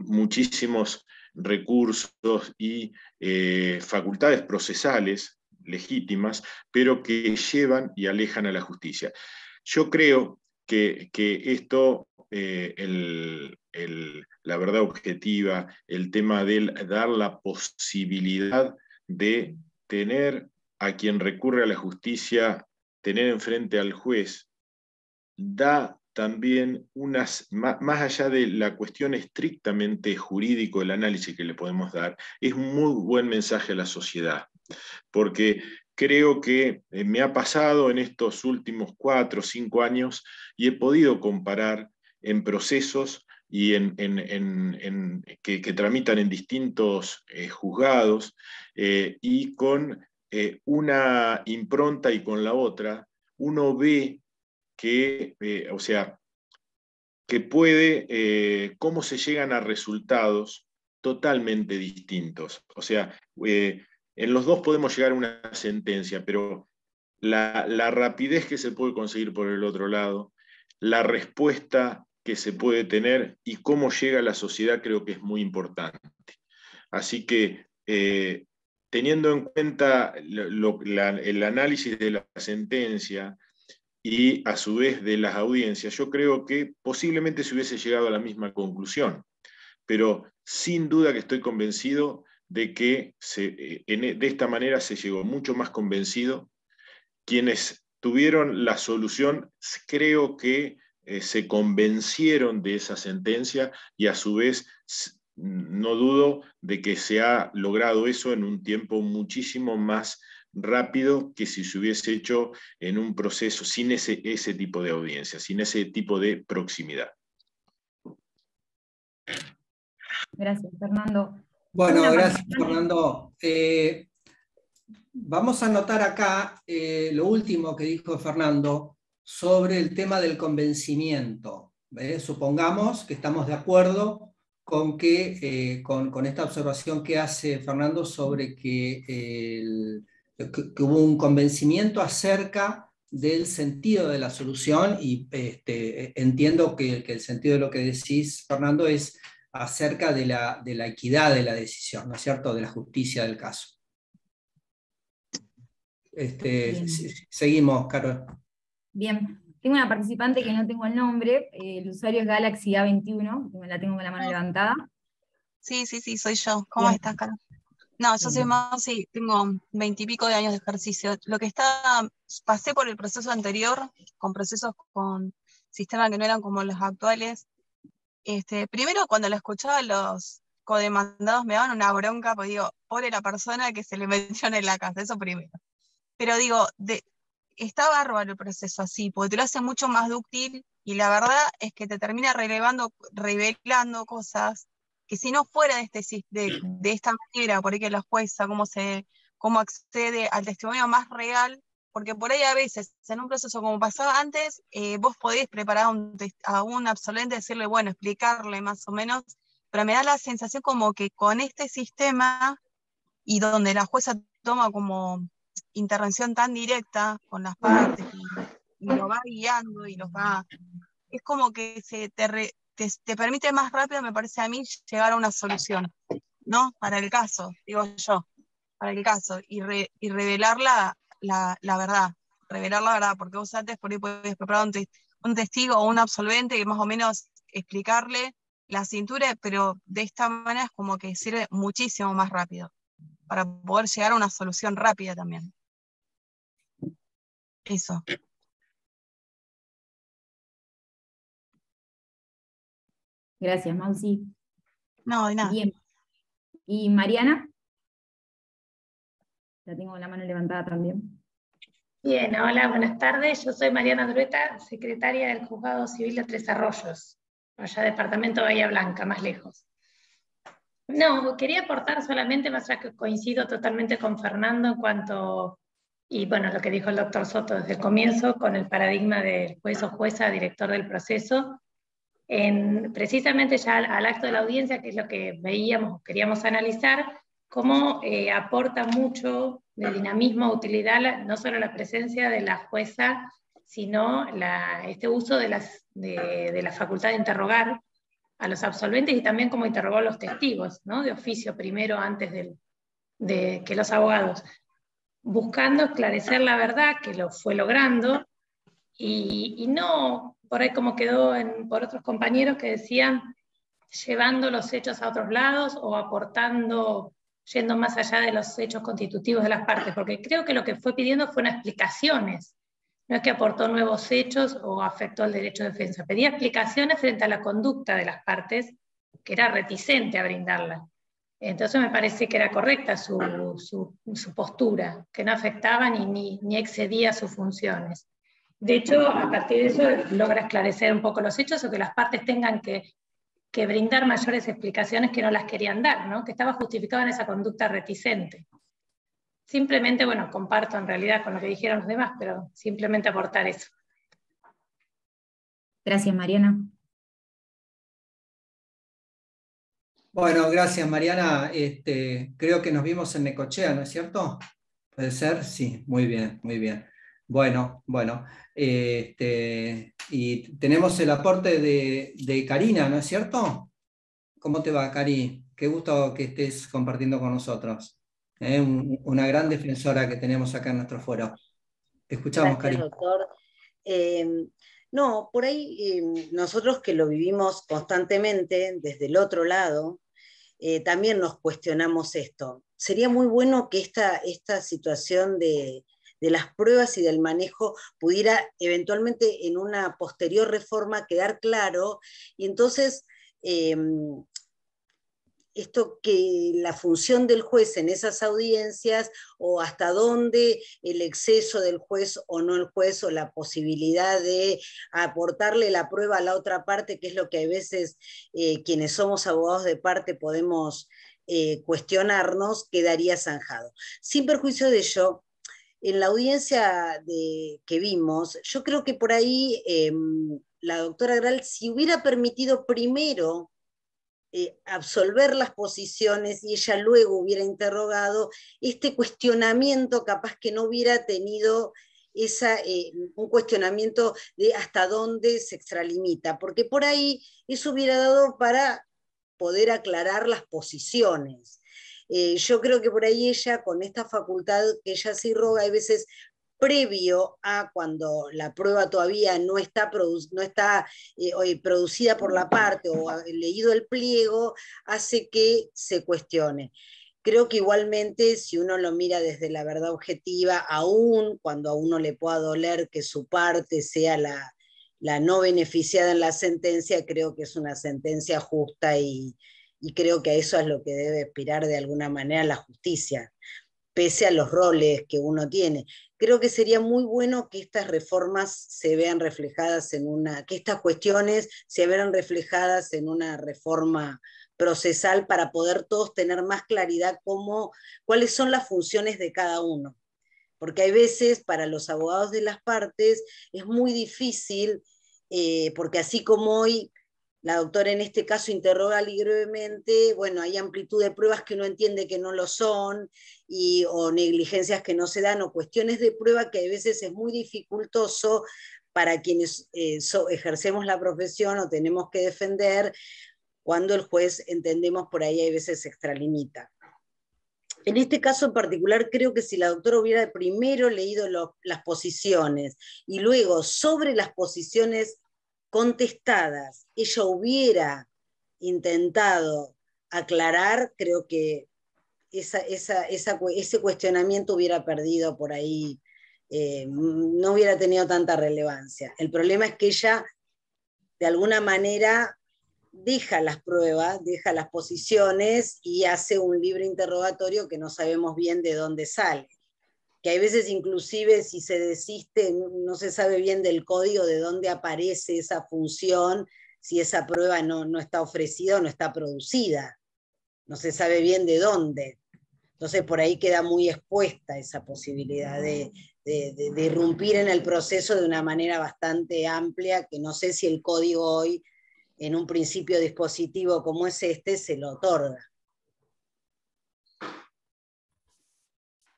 muchísimos recursos y facultades procesales legítimas, pero que llevan y alejan a la justicia. Yo creo que esto, la verdad objetiva, el tema de dar la posibilidad de tener a quien recurre a la justicia, tener enfrente al juez, da también más allá de la cuestión estrictamente jurídico, el análisis que le podemos dar, es un muy buen mensaje a la sociedad, porque creo que me ha pasado en estos últimos 4 o 5 años y he podido comparar en procesos y que tramitan en distintos juzgados y con una impronta y con la otra, uno ve que, que puede, cómo se llegan a resultados totalmente distintos. O sea, en los dos podemos llegar a una sentencia, pero la rapidez que se puede conseguir por el otro lado, la respuesta que se puede tener y cómo llega a la sociedad creo que es muy importante. Así que, teniendo en cuenta el análisis de la sentencia y a su vez de las audiencias, yo creo que posiblemente se hubiese llegado a la misma conclusión, pero sin duda que estoy convencido de que de esta manera se llegó mucho más convencido. Quienes tuvieron la solución, creo que se convencieron de esa sentencia y a su vez no dudo de que se ha logrado eso en un tiempo muchísimo más rápido que si se hubiese hecho en un proceso sin ese tipo de audiencia, sin ese tipo de proximidad. Gracias, Fernando. Bueno, gracias, Fernando. Vamos a anotar acá lo último que dijo Fernando sobre el tema del convencimiento. Supongamos que estamos de acuerdo con esta observación que hace Fernando sobre que hubo un convencimiento acerca del sentido de la solución, y entiendo que el sentido de lo que decís, Fernando, es acerca de la equidad de la decisión, ¿no es cierto?, de la justicia del caso. Seguimos, Carol. Bien, tengo una participante que no tengo el nombre, el usuario es Galaxy A21, me la tengo con la mano levantada. Sí, soy yo. ¿Cómo estás, Carol? No, yo soy más, sí, tengo 20 y pico de años de ejercicio. Pasé por el proceso anterior, con procesos con sistemas que no eran como los actuales. Primero, cuando lo escuchaba, los codemandados me daban una bronca, pues digo, pobre la persona que se le metió en la casa, eso primero. Pero digo, está bárbaro el proceso así, porque te lo hace mucho más dúctil, y la verdad es que te termina revelando cosas que si no fuera de esta manera, por ahí que la jueza, cómo accede al testimonio más real, porque por ahí a veces, en un proceso como pasaba antes, vos podés preparar a un absolvente, decirle, bueno, explicarle más o menos, pero me da la sensación como que con este sistema, y donde la jueza toma como intervención tan directa con las partes, y lo va guiando, y es como que te permite más rápido, me parece a mí, llegar a una solución, ¿no? Para el caso, digo yo, para el caso, y revelar la verdad, porque vos antes por ahí podés preparar un testigo o un absolvente que más o menos explicarle la cintura, pero de esta manera es como que sirve muchísimo más rápido, para poder llegar a una solución rápida también. Eso. Gracias, Mausi. No, de nada. Bien. ¿Y Mariana? La tengo con la mano levantada también. Bien, hola, buenas tardes. Yo soy Mariana Drueta, secretaria del Juzgado Civil de Tres Arroyos, allá departamento Bahía Blanca, más lejos. No, quería aportar solamente, más allá que coincido totalmente con Fernando en cuanto, y bueno, lo que dijo el doctor Soto desde el comienzo, con el paradigma del juez o jueza, director del proceso, precisamente ya al acto de la audiencia, que es lo que veíamos, queríamos analizar, cómo aporta mucho de dinamismo, utilidad, no solo la presencia de la jueza, sino este uso de la facultad de interrogar a los absolventes y también cómo interrogó a los testigos, ¿no? De oficio primero, antes de que los abogados, buscando esclarecer la verdad, que lo fue logrando, y no por ahí como quedó por otros compañeros que decían, llevando los hechos a otros lados o aportando, yendo más allá de los hechos constitutivos de las partes, porque creo que lo que fue pidiendo fueron explicaciones, no es que aportó nuevos hechos o afectó el derecho de defensa, pedía explicaciones frente a la conducta de las partes, que era reticente a brindarla. Entonces me parece que era correcta su postura, que no afectaba ni excedía sus funciones. De hecho, a partir de eso logra esclarecer un poco los hechos o que las partes tengan que brindar mayores explicaciones que no las querían dar, ¿no? Que estaba justificado en esa conducta reticente. Simplemente, bueno, comparto en realidad con lo que dijeron los demás, pero simplemente aportar eso. Gracias, Mariana. Bueno, gracias, Mariana. Creo que nos vimos en Necochea, ¿no es cierto? ¿Puede ser? Sí, muy bien, muy bien. Bueno. Y tenemos el aporte de Karina, ¿no es cierto? ¿Cómo te va, Cari? Qué gusto que estés compartiendo con nosotros. Una gran defensora que tenemos acá en nuestro foro. Te escuchamos, Gracias, Cari. doctor. No, por ahí nosotros que lo vivimos constantemente desde el otro lado, también nos cuestionamos esto. Sería muy bueno que esta situación de las pruebas y del manejo pudiera eventualmente en una posterior reforma quedar claro, y entonces esto que la función del juez en esas audiencias, o hasta dónde el exceso del juez o no el juez, o la posibilidad de aportarle la prueba a la otra parte, que es lo que a veces quienes somos abogados de parte podemos cuestionarnos, quedaría zanjado. Sin perjuicio de ello, en la audiencia que vimos, yo creo que por ahí la doctora Gral, si hubiera permitido primero absolver las posiciones y ella luego hubiera interrogado, este cuestionamiento capaz que no hubiera tenido un cuestionamiento de hasta dónde se extralimita, porque por ahí eso hubiera dado para poder aclarar las posiciones. Yo creo que por ahí ella, con esta facultad que ella se irroga, hay veces previo a cuando la prueba todavía no está producida por la parte o leído el pliego, hace que se cuestione. Creo que igualmente, si uno lo mira desde la verdad objetiva, aún cuando a uno le pueda doler que su parte sea la no beneficiada en la sentencia, creo que es una sentencia justa y creo que a eso es lo que debe aspirar de alguna manera la justicia, pese a los roles que uno tiene. Creo que sería muy bueno que estas reformas se vean reflejadas que estas cuestiones se vean reflejadas en una reforma procesal para poder todos tener más claridad cuáles son las funciones de cada uno. Porque hay veces para los abogados de las partes es muy difícil, porque así como hoy la doctora en este caso interroga libremente, bueno, hay amplitud de pruebas que uno entiende que no lo son, o negligencias que no se dan, o cuestiones de prueba que a veces es muy dificultoso para quienes ejercemos la profesión o tenemos que defender, cuando el juez, entendemos, por ahí a veces se extralimita. En este caso en particular, creo que si la doctora hubiera primero leído las posiciones y luego sobre las posiciones contestadas ella hubiera intentado aclarar, creo que ese cuestionamiento hubiera perdido por ahí, no hubiera tenido tanta relevancia. El problema es que ella, de alguna manera, deja las pruebas, deja las posiciones y hace un libre interrogatorio que no sabemos bien de dónde sale. Que hay veces inclusive si se desiste no se sabe bien del código de dónde aparece esa función, si esa prueba no está ofrecida o no está producida. No se sabe bien de dónde. Entonces por ahí queda muy expuesta esa posibilidad de irrumpir en el proceso de una manera bastante amplia, que no sé si el código hoy, en un principio dispositivo como es este, se lo otorga.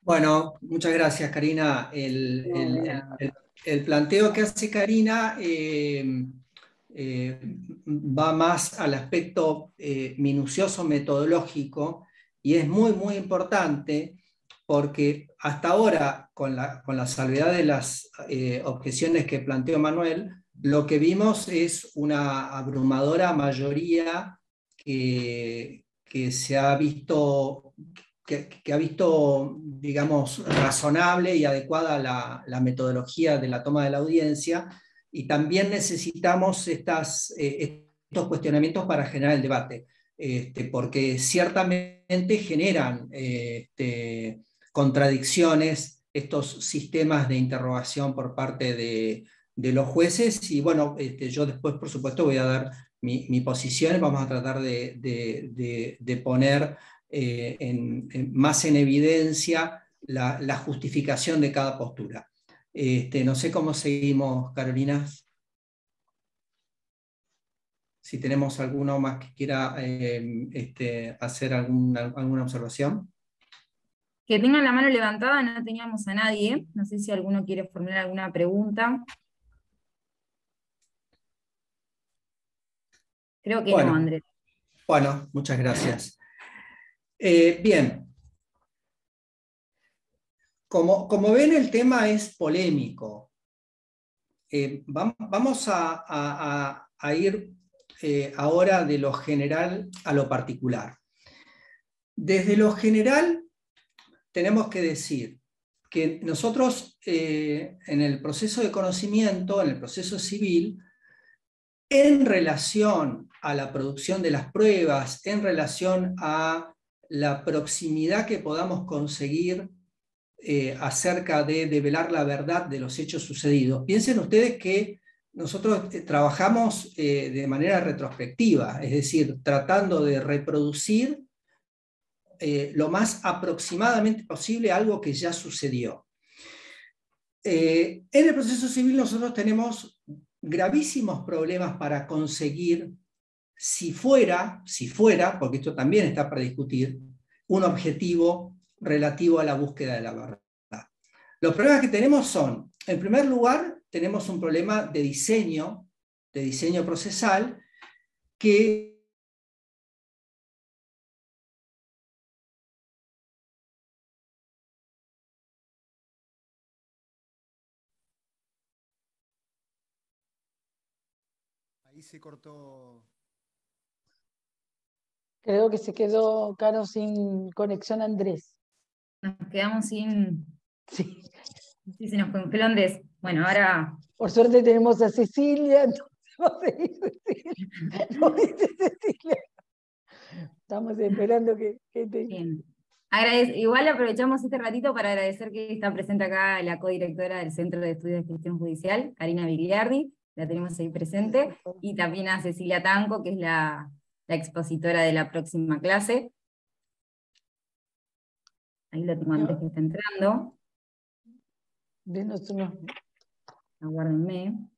Bueno, muchas gracias, Karina. El planteo que hace Karina va más al aspecto minucioso metodológico y es muy, muy importante porque hasta ahora, con la salvedad de las objeciones que planteó Manuel, lo que vimos es una abrumadora mayoría que se ha visto, que ha visto, digamos, razonable y adecuada la metodología de la toma de la audiencia, y también necesitamos estos cuestionamientos para generar el debate, porque ciertamente generan contradicciones estos sistemas de interrogación por parte de los jueces, y bueno, yo después, por supuesto, voy a dar mi posición y vamos a tratar de poner más en evidencia la justificación de cada postura. No sé cómo seguimos, Carolina. Si tenemos alguno más que quiera hacer alguna observación. Que tengan la mano levantada, no teníamos a nadie. No sé si alguno quiere formular alguna pregunta. Creo que bueno, no, Andrés. Bueno, muchas gracias. Bien. Como ven, el tema es polémico. Vamos a ir ahora de lo general a lo particular. Desde lo general, tenemos que decir que nosotros en el proceso de conocimiento, en el proceso civil, en relación a la producción de las pruebas, en relación a la proximidad que podamos conseguir acerca de develar la verdad de los hechos sucedidos, piensen ustedes que nosotros trabajamos de manera retrospectiva, es decir, tratando de reproducir lo más aproximadamente posible algo que ya sucedió. En el proceso civil nosotros tenemos gravísimos problemas para conseguir, si fuera, porque esto también está para discutir, un objetivo relativo a la búsqueda de la verdad. Los problemas que tenemos son, en primer lugar, tenemos un problema de diseño procesal, que ahí se cortó. Creo que se quedó, Caro, sin conexión Andrés. Nos quedamos sin... Sí, se nos congeló Andrés. Bueno, ahora... Por suerte tenemos a Cecilia, entonces va a seguir Cecilia. No dice Cecilia. Estamos esperando que te... Bien. Igual aprovechamos este ratito para agradecer que está presente acá la codirectora del Centro de Estudios de Gestión Judicial, Karina Vigliardi, la tenemos ahí presente, y también a Cecilia Tanco, que es la expositora de la próxima clase. Ahí lo tengo antes que está entrando. Denos uno. Aguárdenme.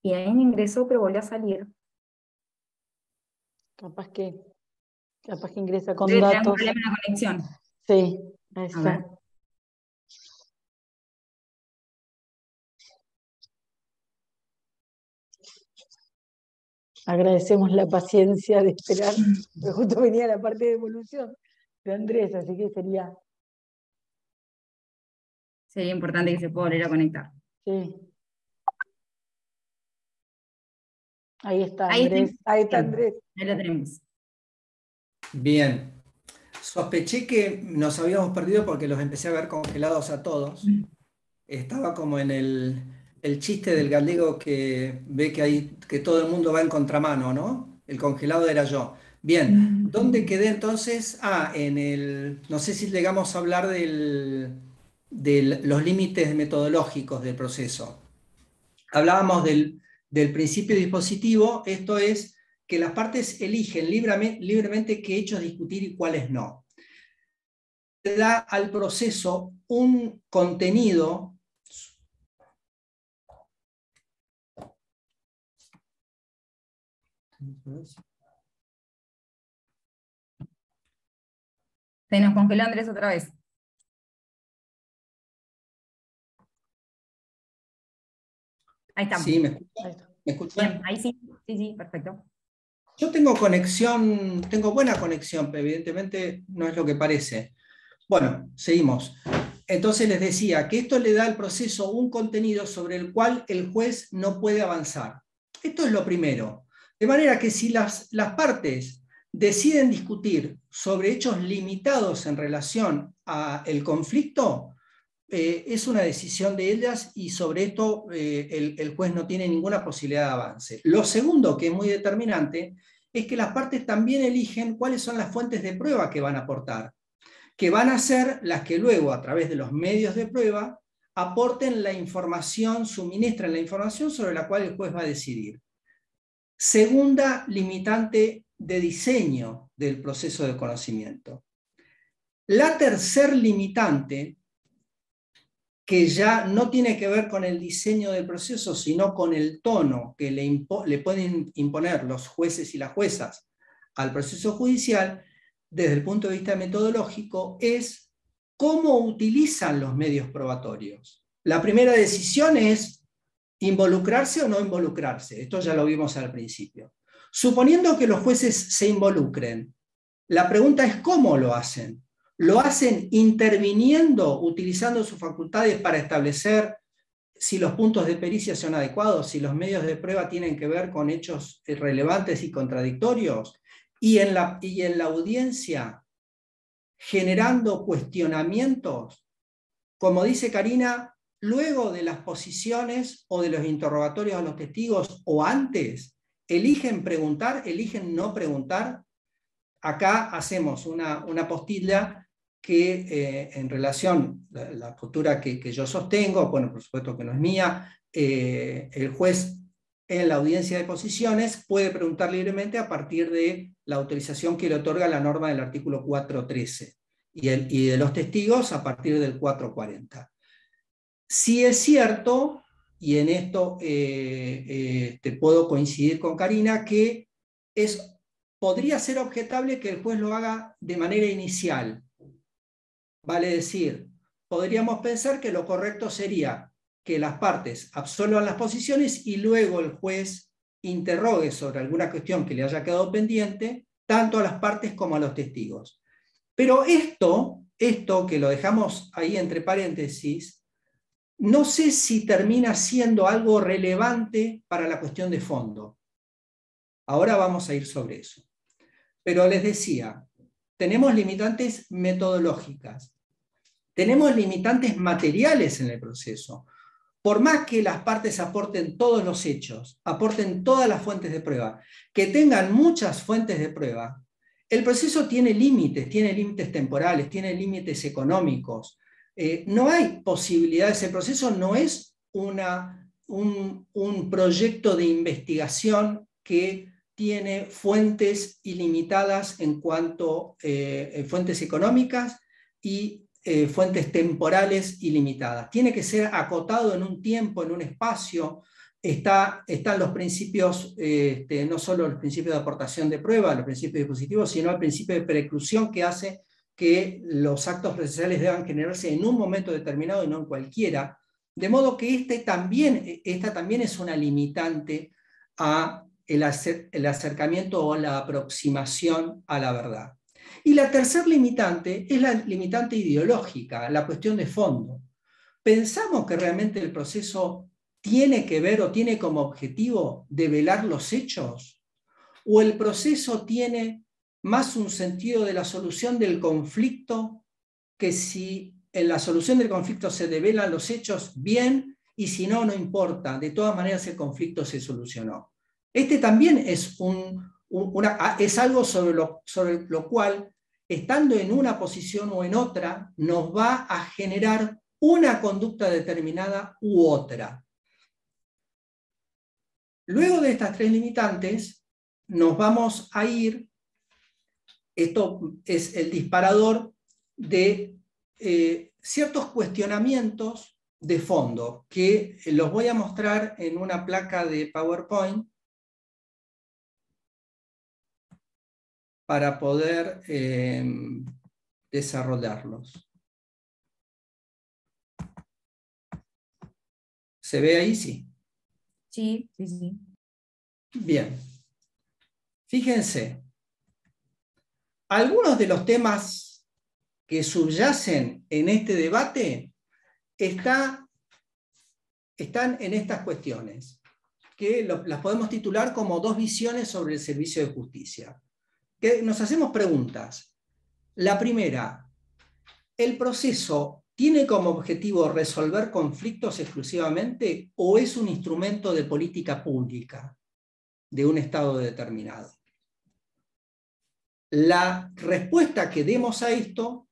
Y ahí me ingresó, pero volvió a salir. Capaz que ingresa con Debe tener datos. un problema en la conexión. Sí, A eso. ver. Agradecemos la paciencia de esperar, porque justo venía la parte de evolución de Andrés, así que sería importante que se pueda volver a conectar. Sí. Ahí está Andrés. Ahí está Andrés. Ahí lo tenemos. Bien. Sospeché que nos habíamos perdido porque los empecé a ver congelados a todos. Estaba como en el chiste del gallego que ve que todo el mundo va en contramano, ¿no? El congelado era yo. Bien, ¿dónde quedé entonces? No sé si llegamos a hablar de los límites metodológicos del proceso. Hablábamos del principio dispositivo, esto es que las partes eligen libremente qué hechos discutir y cuáles no. Da al proceso un contenido Se nos congeló Andrés otra vez. Ahí estamos. Sí, ¿me escuchan? Bien, ahí sí, sí, perfecto. Yo tengo conexión, tengo buena conexión, pero evidentemente no es lo que parece. Bueno, seguimos. Entonces les decía que esto le da al proceso un contenido sobre el cual el juez no puede avanzar. Esto es lo primero. De manera que si las partes deciden discutir sobre hechos limitados en relación al conflicto, es una decisión de ellas y sobre esto el juez no tiene ninguna posibilidad de avance. Lo segundo, que es muy determinante, es que las partes también eligen cuáles son las fuentes de prueba que van a aportar, que van a ser las que luego, a través de los medios de prueba, aporten la información, suministren la información sobre la cual el juez va a decidir. Segunda limitante de diseño del proceso de conocimiento. La tercer limitante, que ya no tiene que ver con el diseño del proceso, sino con el tono que le pueden imponer los jueces y las juezas al proceso judicial, desde el punto de vista metodológico, es cómo utilizan los medios probatorios. La primera decisión es involucrarse o no involucrarse. Esto ya lo vimos al principio. Suponiendo que los jueces se involucren, la pregunta es cómo lo hacen. ¿Lo hacen interviniendo, utilizando sus facultades para establecer si los puntos de pericia son adecuados, si los medios de prueba tienen que ver con hechos relevantes y contradictorios? Y en la audiencia, generando cuestionamientos, como dice Karina, luego de las posiciones o de los interrogatorios a los testigos o antes, eligen preguntar, eligen no preguntar. Acá hacemos una postilla que en relación a la postura que yo sostengo, bueno, por supuesto que no es mía, el juez en la audiencia de posiciones puede preguntar libremente a partir de la autorización que le otorga la norma del artículo 413 y de los testigos a partir del 440. Sí es cierto, y en esto puedo coincidir con Karina, que podría ser objetable que el juez lo haga de manera inicial. Vale decir, podríamos pensar que lo correcto sería que las partes absuelvan las posiciones y luego el juez interrogue sobre alguna cuestión que le haya quedado pendiente, tanto a las partes como a los testigos. Pero esto que lo dejamos ahí entre paréntesis, no sé si termina siendo algo relevante para la cuestión de fondo. Ahora vamos a ir sobre eso. Pero les decía, tenemos limitantes metodológicas, tenemos limitantes materiales en el proceso. Por más que las partes aporten todos los hechos, aporten todas las fuentes de prueba, que tengan muchas fuentes de prueba, el proceso tiene límites temporales, tiene límites económicos. No hay posibilidades, el proceso no es un proyecto de investigación que tiene fuentes ilimitadas en cuanto a fuentes económicas y fuentes temporales ilimitadas. Tiene que ser acotado en un tiempo, en un espacio. Están los principios, no solo los principios de aportación de prueba, los principios dispositivos, sino el principio de preclusión que hace que los actos procesales deban generarse en un momento determinado y no en cualquiera. De modo que esta también es una limitante a el acercamiento o la aproximación a la verdad. Y la tercer limitante es la limitante ideológica, la cuestión de fondo. ¿Pensamos que realmente el proceso tiene que ver o tiene como objetivo develar los hechos? ¿O el proceso tiene más un sentido de la solución del conflicto, que si en la solución del conflicto se develan los hechos, bien, y si no, no importa, de todas maneras el conflicto se solucionó? Este también es algo sobre lo cual, estando en una posición o en otra, nos va a generar una conducta determinada u otra. Luego de estas tres limitantes, nos vamos a ir, esto es el disparador de ciertos cuestionamientos de fondo, que los voy a mostrar en una placa de PowerPoint para poder desarrollarlos. ¿Se ve ahí? Sí. Sí, sí, sí. Bien. Fíjense, algunos de los temas que subyacen en este debate están en estas cuestiones, que las podemos titular como dos visiones sobre el servicio de justicia. Que nos hacemos preguntas. La primera, ¿el proceso tiene como objetivo resolver conflictos exclusivamente o es un instrumento de política pública de un Estado determinado? La respuesta que demos a esto,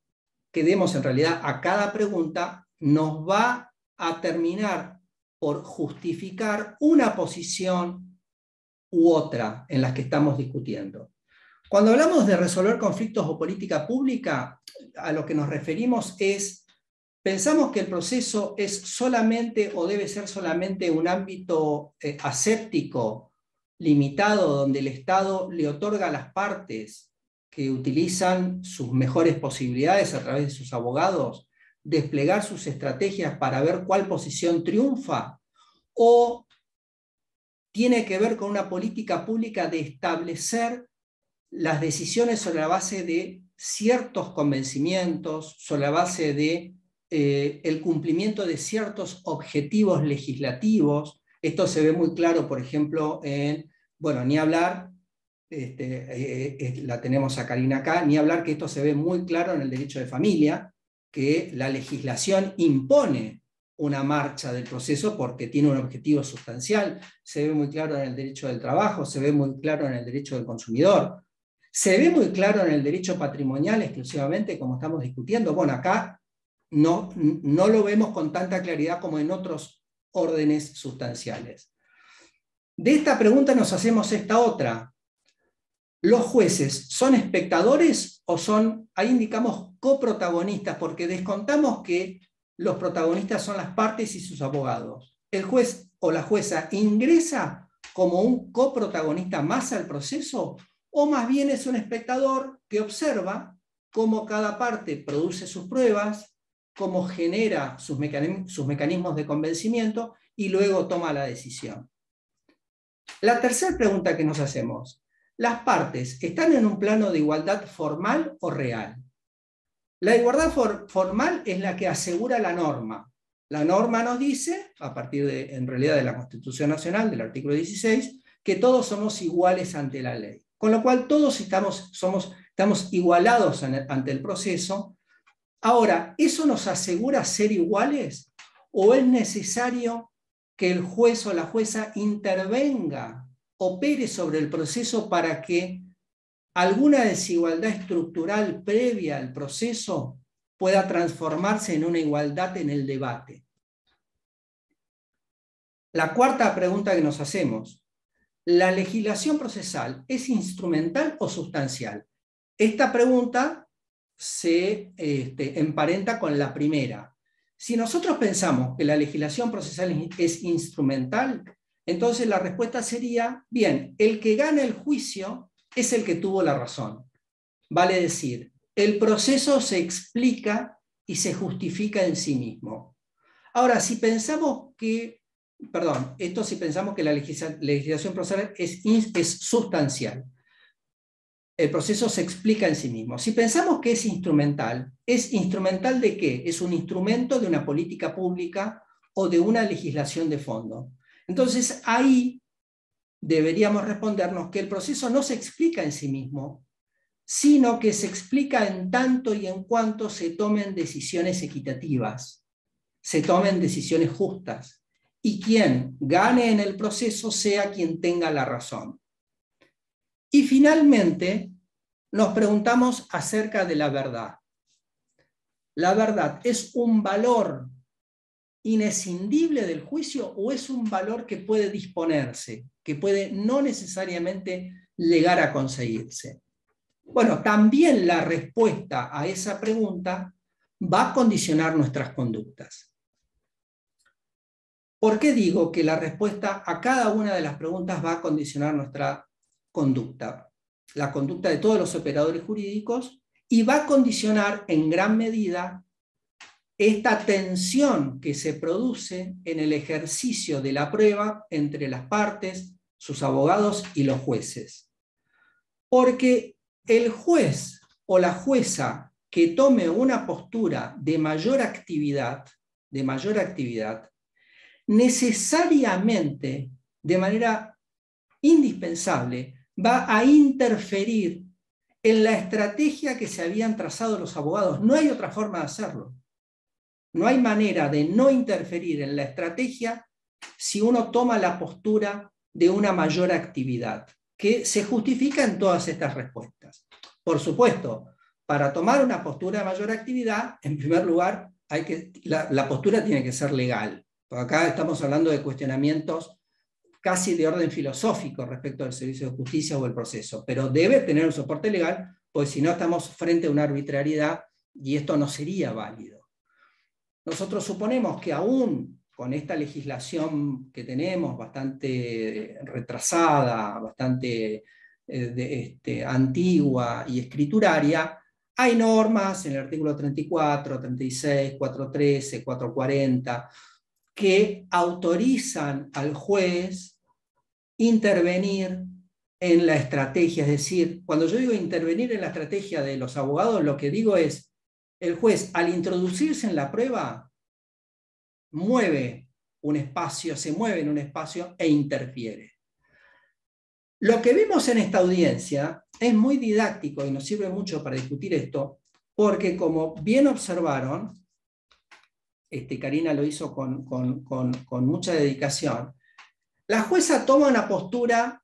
que demos en realidad a cada pregunta, nos va a terminar por justificar una posición u otra en las que estamos discutiendo. Cuando hablamos de resolver conflictos o política pública, a lo que nos referimos es, pensamos que el proceso es solamente o debe ser solamente un ámbito aséptico, limitado, donde el Estado le otorga a las partes que utilizan sus mejores posibilidades a través de sus abogados, desplegar sus estrategias para ver cuál posición triunfa, o tiene que ver con una política pública de establecer las decisiones sobre la base de ciertos convencimientos, sobre la base de el cumplimiento de ciertos objetivos legislativos. Esto se ve muy claro, por ejemplo, en, bueno, ni hablar, la tenemos a Karina acá, ni hablar que esto se ve muy claro en el derecho de familia, que la legislación impone una marcha del proceso porque tiene un objetivo sustancial. Se ve muy claro en el derecho del trabajo, se ve muy claro en el derecho del consumidor, se ve muy claro en el derecho patrimonial exclusivamente, como estamos discutiendo. Bueno, acá no lo vemos con tanta claridad como en otros órdenes sustanciales. De esta pregunta nos hacemos esta otra. ¿Los jueces son espectadores o son, ahí indicamos, coprotagonistas? Porque descontamos que los protagonistas son las partes y sus abogados. ¿El juez o la jueza ingresa como un coprotagonista más al proceso o más bien es un espectador que observa cómo cada parte produce sus pruebas, cómo genera sus mecanismos de convencimiento y luego toma la decisión? La tercera pregunta que nos hacemos: ¿las partes están en un plano de igualdad formal o real? La igualdad formal es la que asegura la norma. La norma nos dice, a partir de, en realidad, de la Constitución Nacional, del artículo 16, que todos somos iguales ante la ley. Con lo cual todos estamos igualados ante el proceso. Ahora, ¿eso nos asegura ser iguales? ¿O es necesario que el juez o la jueza intervenga, opere sobre el proceso para que alguna desigualdad estructural previa al proceso pueda transformarse en una igualdad en el debate? La cuarta pregunta que nos hacemos: ¿la legislación procesal es instrumental o sustancial? Esta pregunta se emparenta con la primera. Si nosotros pensamos que la legislación procesal es instrumental, entonces la respuesta sería, bien, el que gana el juicio es el que tuvo la razón. Vale decir, el proceso se explica y se justifica en sí mismo. Ahora, si pensamos que, si pensamos que la legislación procesal es sustancial, el proceso se explica en sí mismo. Si pensamos que ¿es instrumental de qué? Es un instrumento de una política pública o de una legislación de fondo. Entonces ahí deberíamos respondernos que el proceso no se explica en sí mismo, sino que se explica en tanto y en cuanto se tomen decisiones equitativas, se tomen decisiones justas, y quien gane en el proceso sea quien tenga la razón. Y finalmente nos preguntamos acerca de la verdad. ¿La verdad es un valor inescindible del juicio o es un valor que puede disponerse, que puede no necesariamente llegar a conseguirse? Bueno, también la respuesta a esa pregunta va a condicionar nuestras conductas. ¿Por qué digo que la respuesta a cada una de las preguntas va a condicionar nuestra conducta? La conducta de todos los operadores jurídicos, y va a condicionar en gran medida esta tensión que se produce en el ejercicio de la prueba entre las partes, sus abogados y los jueces. Porque el juez o la jueza que tome una postura de mayor actividad, necesariamente, de manera indispensable, va a interferir en la estrategia que se habían trazado los abogados. No hay otra forma de hacerlo. No hay manera de no interferir en la estrategia si uno toma la postura de una mayor actividad, que se justifica en todas estas respuestas. Por supuesto, para tomar una postura de mayor actividad, en primer lugar, la postura tiene que ser legal. Porque acá estamos hablando de cuestionamientos casi de orden filosófico respecto al servicio de justicia o el proceso, pero debe tener un soporte legal, pues si no estamos frente a una arbitrariedad y esto no sería válido. Nosotros suponemos que aún con esta legislación que tenemos bastante retrasada, bastante antigua y escrituraria, hay normas en el artículo 34, 36, 413, 440, que autorizan al juez intervenir en la estrategia. Es decir, cuando yo digo intervenir en la estrategia de los abogados, lo que digo es, el juez al introducirse en la prueba, mueve un espacio, se mueve en un espacio e interfiere. Lo que vimos en esta audiencia es muy didáctico y nos sirve mucho para discutir esto, porque como bien observaron, Karina lo hizo con mucha dedicación, la jueza toma una postura,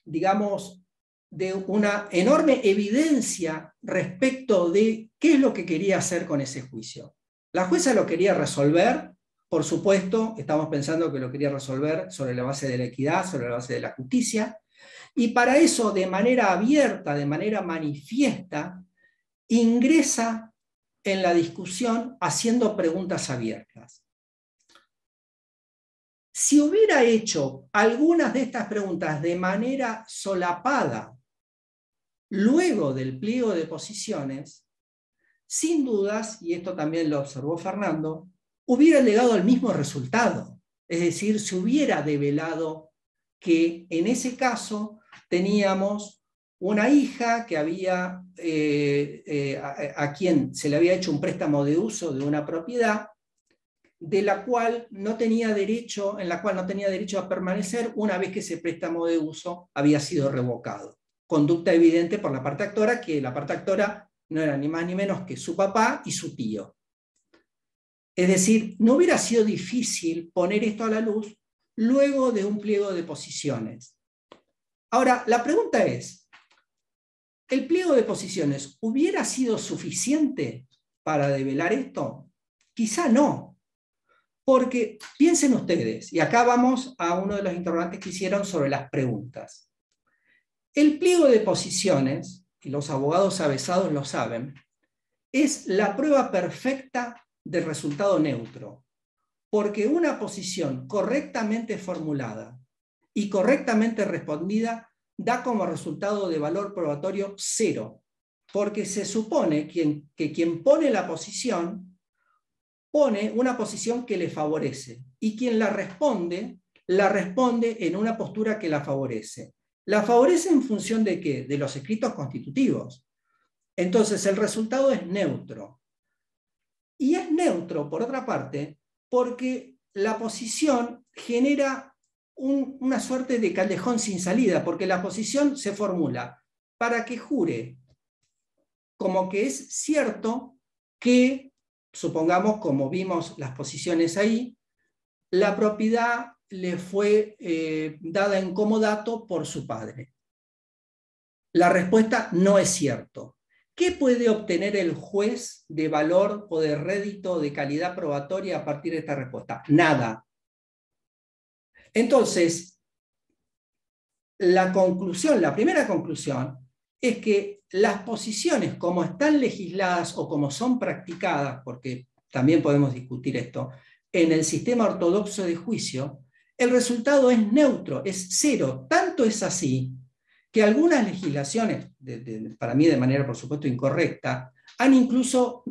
digamos, de una enorme evidencia respecto de qué es lo que quería hacer con ese juicio. La jueza lo quería resolver, por supuesto, estamos pensando que lo quería resolver sobre la base de la equidad, sobre la base de la justicia, y para eso, de manera abierta, de manera manifiesta, ingresa en la discusión haciendo preguntas abiertas. Si hubiera hecho algunas de estas preguntas de manera solapada luego del pliego de posiciones, sin dudas, y esto también lo observó Fernando, hubiera llegado al mismo resultado. Es decir, se hubiera develado que en ese caso teníamos una hija que había, a quien se le había hecho un préstamo de uso de una propiedad, de la cual no tenía derecho, en la cual no tenía derecho a permanecer una vez que ese préstamo de uso había sido revocado. Conducta evidente por la parte actora, que la parte actora no era ni más ni menos que su papá y su tío. Es decir, no hubiera sido difícil poner esto a la luz luego de un pliego de posiciones. Ahora, la pregunta es, ¿el pliego de posiciones hubiera sido suficiente para develar esto? Quizá no. Porque piensen ustedes, y acá vamos a uno de los interrogantes que hicieron sobre las preguntas. El pliego de posiciones, y los abogados avesados lo saben, es la prueba perfecta del resultado neutro, porque una posición correctamente formulada y correctamente respondida da como resultado de valor probatorio 0, porque se supone que quien pone la posición pone una posición que le favorece, y quien la responde en una postura que la favorece. ¿La favorece en función de qué? De los escritos constitutivos. Entonces el resultado es neutro. Y es neutro, por otra parte, porque la posición genera una suerte de callejón sin salida, porque la posición se formula para que jure como que es cierto que, supongamos, como vimos las posiciones ahí, la propiedad le fue dada en comodato por su padre. La respuesta no es cierto. ¿Qué puede obtener el juez de valor o de rédito de calidad probatoria a partir de esta respuesta? Nada. Entonces, la primera conclusión, es que las posiciones como están legisladas o como son practicadas, porque también podemos discutir esto, en el sistema ortodoxo de juicio, el resultado es neutro, es cero. Tanto es así que algunas legislaciones, para mí de manera por supuesto incorrecta, han incluso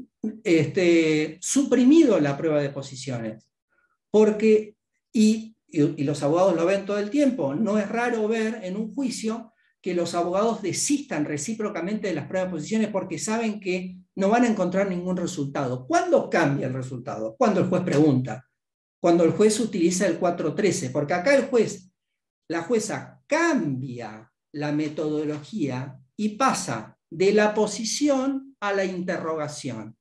suprimido la prueba de posiciones. Porque, y los abogados lo ven todo el tiempo, no es raro ver en un juicio que los abogados desistan recíprocamente de las pruebas de posiciones porque saben que no van a encontrar ningún resultado. ¿Cuándo cambia el resultado? Cuando el juez pregunta, cuando el juez utiliza el 413, porque acá la jueza cambia la metodología y pasa de la posición a la interrogación.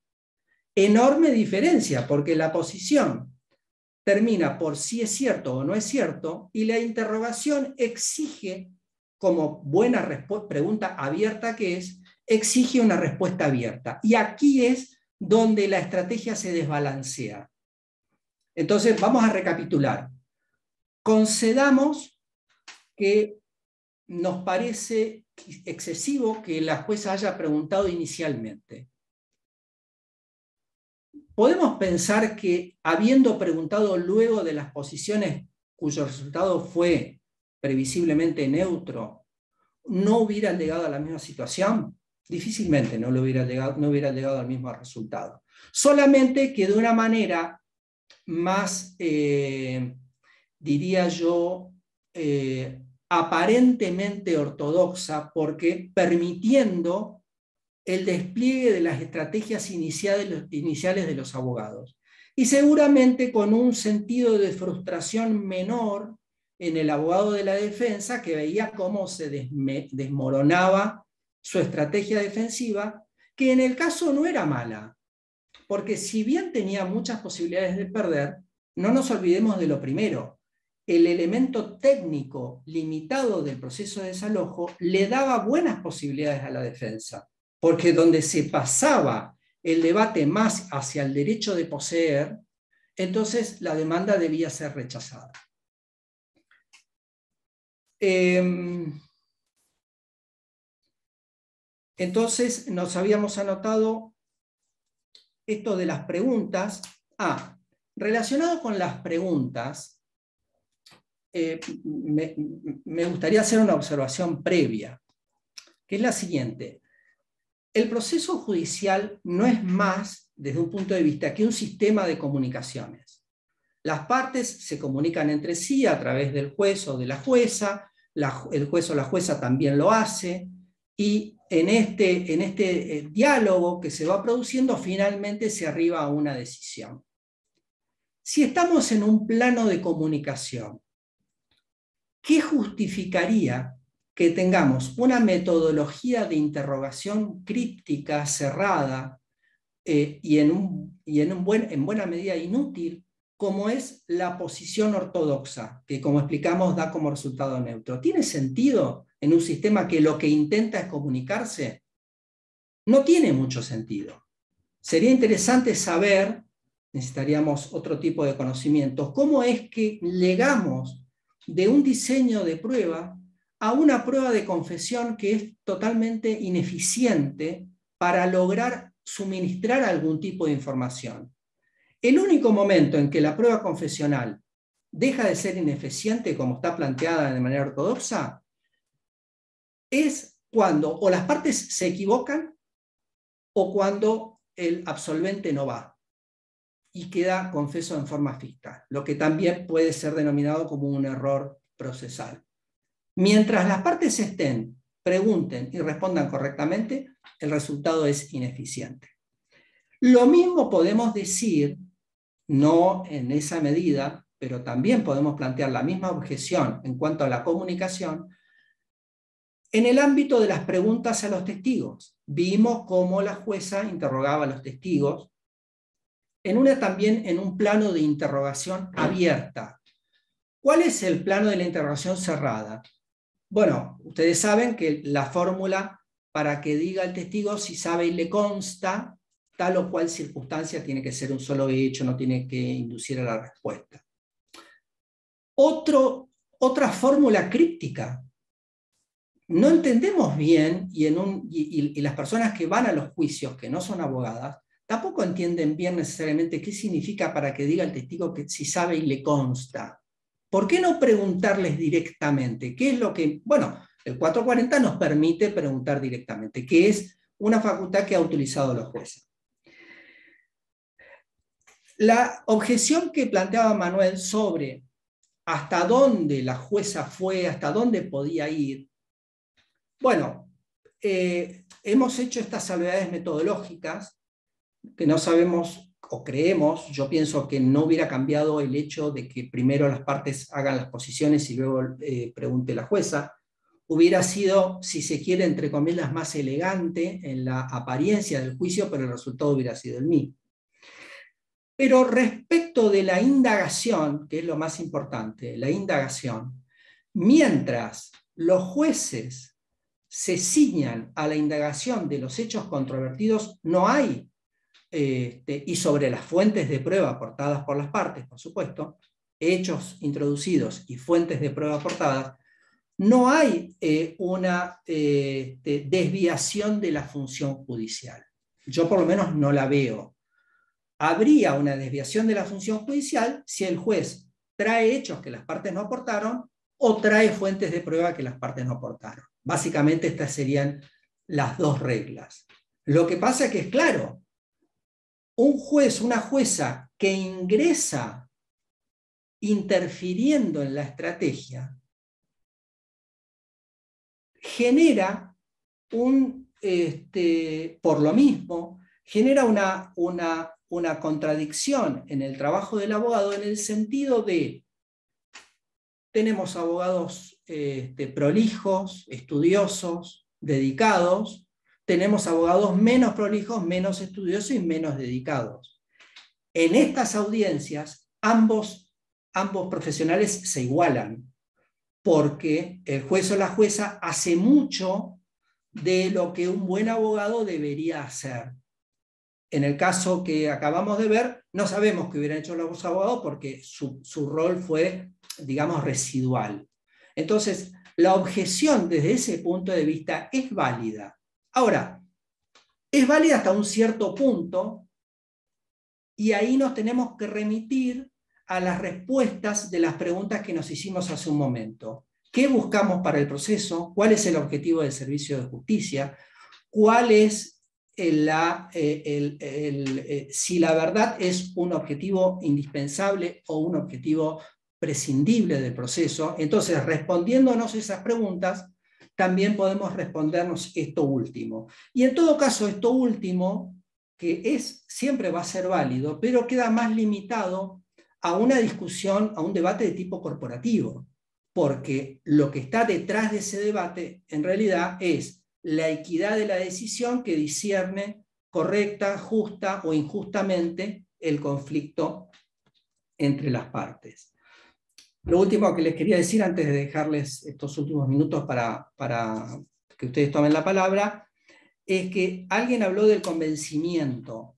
Enorme diferencia, porque la posición termina por si es cierto o no es cierto, y la interrogación exige, como buena pregunta abierta que es, exige una respuesta abierta. Y aquí es donde la estrategia se desbalancea. Entonces, vamos a recapitular. Concedamos que nos parece excesivo que la jueza haya preguntado inicialmente. ¿Podemos pensar que, habiendo preguntado luego de las posiciones cuyo resultado fue previsiblemente neutro, no hubiera llegado a la misma situación? Difícilmente no hubiera llegado al mismo resultado. Solamente que de una manera más, diría yo, aparentemente ortodoxa, porque permitiendo el despliegue de las estrategias iniciales de los abogados. Y seguramente con un sentido de frustración menor en el abogado de la defensa, que veía cómo se desmoronaba su estrategia defensiva, que en el caso no era mala, porque si bien tenía muchas posibilidades de perder, no nos olvidemos de lo primero. El elemento técnico limitado del proceso de desalojo le daba buenas posibilidades a la defensa, porque donde se pasaba el debate más hacia el derecho de poseer, entonces la demanda debía ser rechazada. Entonces nos habíamos anotado esto de las preguntas. Relacionado con las preguntas, me gustaría hacer una observación previa, que es la siguiente. El proceso judicial no es más, desde un punto de vista, que un sistema de comunicaciones. Las partes se comunican entre sí a través del juez o de la jueza, el juez o la jueza también lo hace, y en este diálogo que se va produciendo, finalmente se arriba a una decisión. Si estamos en un plano de comunicación, ¿qué justificaría que tengamos una metodología de interrogación críptica, cerrada, y en buena medida inútil, como es la posición ortodoxa, que como explicamos da como resultado neutro? ¿Tiene sentido en un sistema que lo que intenta es comunicarse? No tiene mucho sentido. Sería interesante saber, necesitaríamos otro tipo de conocimientos, cómo es que llegamos de un diseño de prueba a una prueba de confesión que es totalmente ineficiente para lograr suministrar algún tipo de información. El único momento en que la prueba confesional deja de ser ineficiente, como está planteada de manera ortodoxa, es cuando o las partes se equivocan o cuando el absolvente no va y queda confeso en forma ficta, lo que también puede ser denominado como un error procesal. Mientras las partes pregunten y respondan correctamente, el resultado es ineficiente. Lo mismo podemos decir, no en esa medida, pero también podemos plantear la misma objeción en cuanto a la comunicación, en el ámbito de las preguntas a los testigos. Vimos cómo la jueza interrogaba a los testigos, también en un plano de interrogación abierta. ¿Cuál es el plano de la interrogación cerrada? Bueno, ustedes saben que la fórmula para que diga el testigo si sabe y le consta, tal o cual circunstancia tiene que ser un solo hecho, no tiene que inducir a la respuesta. Otra fórmula críptica no entendemos bien, y las personas que van a los juicios, que no son abogadas, tampoco entienden bien necesariamente qué significa para que diga el testigo que si sabe y le consta. ¿Por qué no preguntarles directamente? ¿Qué es lo que...? Bueno, el 440 nos permite preguntar directamente, que es una facultad que ha utilizado los jueces. La objeción que planteaba Manuel sobre hasta dónde la jueza fue, hasta dónde podía ir, bueno, hemos hecho estas salvedades metodológicas que no sabemos o creemos, yo pienso que no hubiera cambiado el hecho de que primero las partes hagan las posiciones y luego pregunte la jueza. Hubiera sido, si se quiere, entre comillas, más elegante en la apariencia del juicio, pero el resultado hubiera sido el mismo. Pero respecto de la indagación, que es lo más importante, la indagación, mientras los jueces se ciñan a la indagación de los hechos controvertidos, no hay, y sobre las fuentes de prueba aportadas por las partes, por supuesto, hechos introducidos y fuentes de prueba aportadas, no hay una desviación de la función judicial. Yo por lo menos no la veo. Habría una desviación de la función judicial si el juez trae hechos que las partes no aportaron o trae fuentes de prueba que las partes no aportaron. Básicamente estas serían las dos reglas. Lo que pasa es que es claro, un juez, una jueza que ingresa interfiriendo en la estrategia, genera por lo mismo, genera una contradicción en el trabajo del abogado en el sentido de tenemos abogados prolijos, estudiosos, dedicados, tenemos abogados menos prolijos, menos estudiosos y menos dedicados. En estas audiencias, ambos profesionales se igualan, porque el juez o la jueza hace mucho de lo que un buen abogado debería hacer. En el caso que acabamos de ver, no sabemos qué hubieran hecho los abogados porque su rol fue, digamos, residual. Entonces, la objeción desde ese punto de vista es válida. Ahora, es válida hasta un cierto punto y ahí nos tenemos que remitir a las respuestas de las preguntas que nos hicimos hace un momento. ¿Qué buscamos para el proceso? ¿Cuál es el objetivo del servicio de justicia? ¿Cuál es si la verdad es un objetivo indispensable o un objetivo prescindible del proceso? Entonces, respondiéndonos esas preguntas, también podemos respondernos esto último. Y en todo caso, esto último, que siempre va a ser válido, pero queda más limitado a una discusión, a un debate de tipo corporativo, porque lo que está detrás de ese debate, en realidad, es la equidad de la decisión que discierne correcta, justa o injustamente el conflicto entre las partes. Lo último que les quería decir antes de dejarles estos últimos minutos para que ustedes tomen la palabra, es que alguien habló del convencimiento.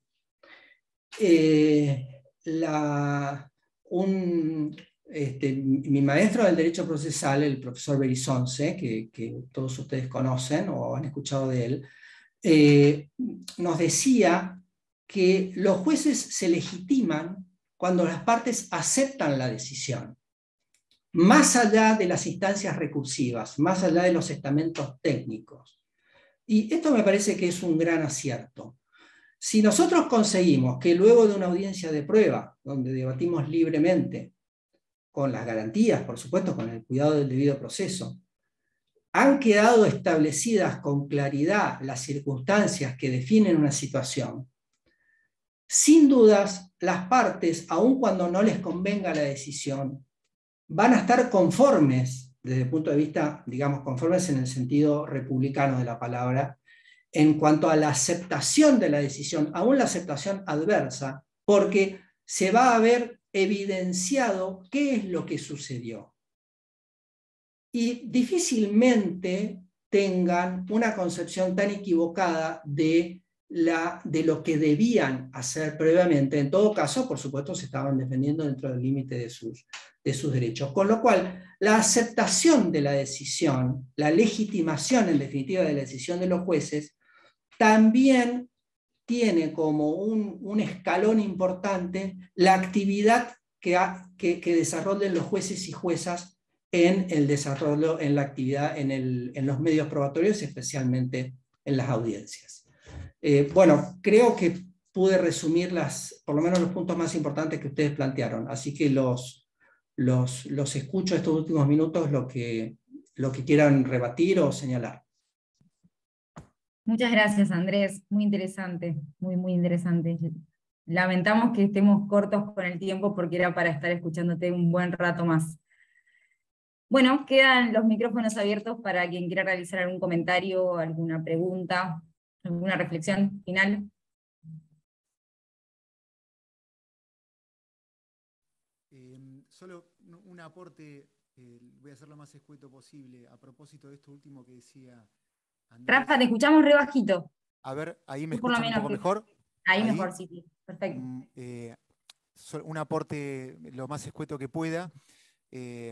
Mi maestro del Derecho Procesal, el profesor Berizonce, que todos ustedes conocen o han escuchado de él, nos decía que los jueces se legitiman cuando las partes aceptan la decisión, más allá de las instancias recursivas, más allá de los estamentos técnicos. Y esto me parece que es un gran acierto. Si nosotros conseguimos que luego de una audiencia de prueba, donde debatimos libremente, con las garantías, por supuesto, con el cuidado del debido proceso, han quedado establecidas con claridad las circunstancias que definen una situación, sin dudas las partes, aun cuando no les convenga la decisión, van a estar conformes, desde el punto de vista, digamos, conformes en el sentido republicano de la palabra, en cuanto a la aceptación de la decisión, aún la aceptación adversa, porque se va a ver evidenciado qué es lo que sucedió. Y difícilmente tengan una concepción tan equivocada de de lo que debían hacer previamente. En todo caso, por supuesto, se estaban defendiendo dentro del límite de sus derechos. Con lo cual, la aceptación de la decisión, la legitimación en definitiva de la decisión de los jueces, también tiene como un escalón importante la actividad que desarrollen los jueces y juezas en el desarrollo, en la actividad, en los medios probatorios, especialmente en las audiencias. Bueno, creo que pude resumir por lo menos los puntos más importantes que ustedes plantearon, así que los escucho estos últimos minutos lo que quieran rebatir o señalar. Muchas gracias, Andrés, muy interesante, muy interesante. Lamentamos que estemos cortos con el tiempo porque era para estar escuchándote un buen rato más. Bueno, quedan los micrófonos abiertos para quien quiera realizar algún comentario, alguna pregunta, alguna reflexión final. Solo un aporte, voy a hacer lo más escueto posible, a propósito de esto último que decía Andrés. Rafa, te escuchamos re bajito. A ver, ahí me Tú por lo escuchan un poco mejor. Ahí mejor, sí, perfecto. Un aporte lo más escueto que pueda,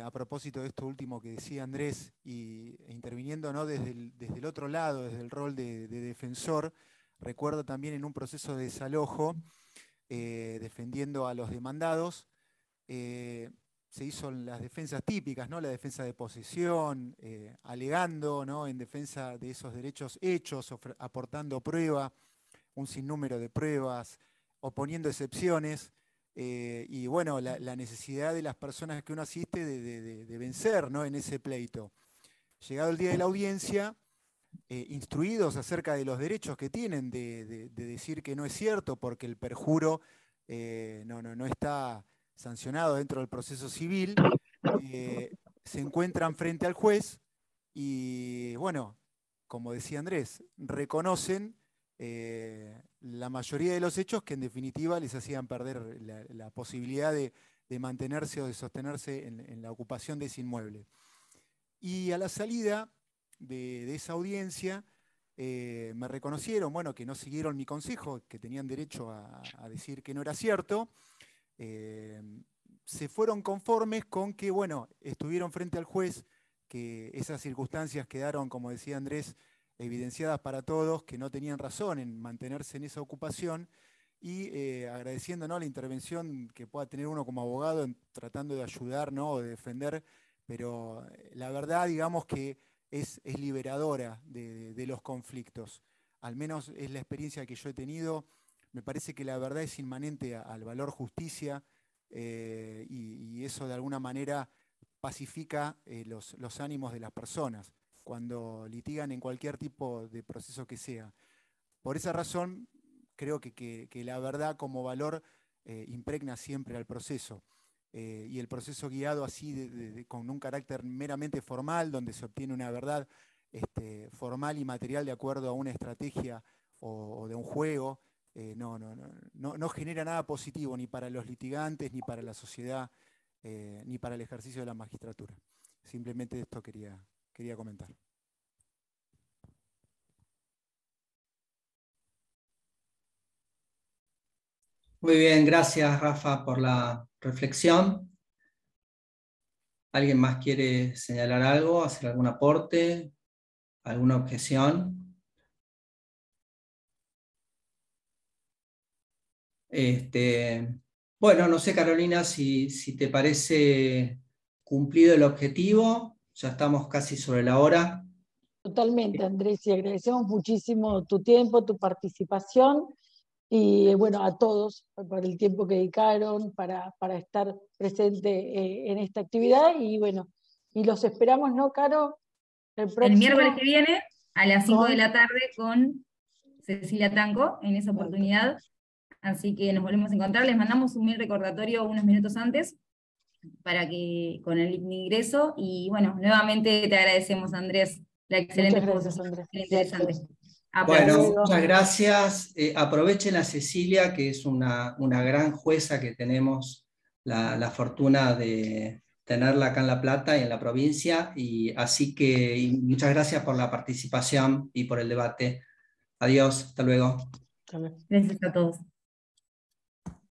a propósito de esto último que decía Andrés, e interviniendo, ¿no?, desde el otro lado, desde el rol de defensor. Recuerdo también en un proceso de desalojo, defendiendo a los demandados, se hizo las defensas típicas, ¿no?, la defensa de posesión, alegando, ¿no?, en defensa de esos derechos hechos, aportando prueba, un sinnúmero de pruebas, oponiendo excepciones, y bueno, la necesidad de las personas que uno asiste de vencer, ¿no?, en ese pleito. Llegado el día de la audiencia, instruidos acerca de los derechos que tienen de decir que no es cierto porque el perjuro no está sancionado dentro del proceso civil, se encuentran frente al juez y, bueno, como decía Andrés, reconocen la mayoría de los hechos que en definitiva les hacían perder la posibilidad de mantenerse o de sostenerse en la ocupación de ese inmueble. Y a la salida de esa audiencia me reconocieron, bueno, que no siguieron mi consejo, que tenían derecho a decir que no era cierto. Se fueron conformes con que, bueno, estuvieron frente al juez, que esas circunstancias quedaron, como decía Andrés, evidenciadas para todos, que no tenían razón en mantenerse en esa ocupación, y agradeciendo, ¿no?, la intervención que pueda tener uno como abogado tratando de ayudar, ¿no?, o de defender, pero la verdad, digamos que es liberadora de los conflictos. Al menos es la experiencia que yo he tenido. Me parece que la verdad es inmanente al valor justicia, y eso de alguna manera pacifica los ánimos de las personas cuando litigan en cualquier tipo de proceso que sea. Por esa razón, creo que la verdad como valor impregna siempre al proceso. Y el proceso guiado así con un carácter meramente formal, donde se obtiene una verdad formal y material de acuerdo a una estrategia o de un juego, no genera nada positivo ni para los litigantes, ni para la sociedad, ni para el ejercicio de la magistratura. Simplemente esto quería comentar. Muy bien, gracias Rafa por la reflexión. ¿Alguien más quiere señalar algo, hacer algún aporte, alguna objeción? Bueno, no sé, Carolina, si te parece cumplido el objetivo, ya estamos casi sobre la hora. Totalmente, Andrés, y agradecemos muchísimo tu tiempo, tu participación, y bueno, a todos por el tiempo que dedicaron para estar presente en esta actividad, y bueno, y los esperamos, ¿no, Caro? El miércoles que viene, a las 5 de la tarde, con Cecilia Tanco, en esa oportunidad. Así que nos volvemos a encontrar. Les mandamos un mail recordatorio unos minutos antes para que con el ingreso. Y bueno, nuevamente te agradecemos, Andrés, la excelente exposición. Interesante. Bueno, muchas gracias. Aprovechen a Cecilia, que es una gran jueza que tenemos la fortuna de tenerla acá en La Plata y en la provincia. Y así que muchas gracias por la participación y por el debate. Adiós, hasta luego. Gracias a todos.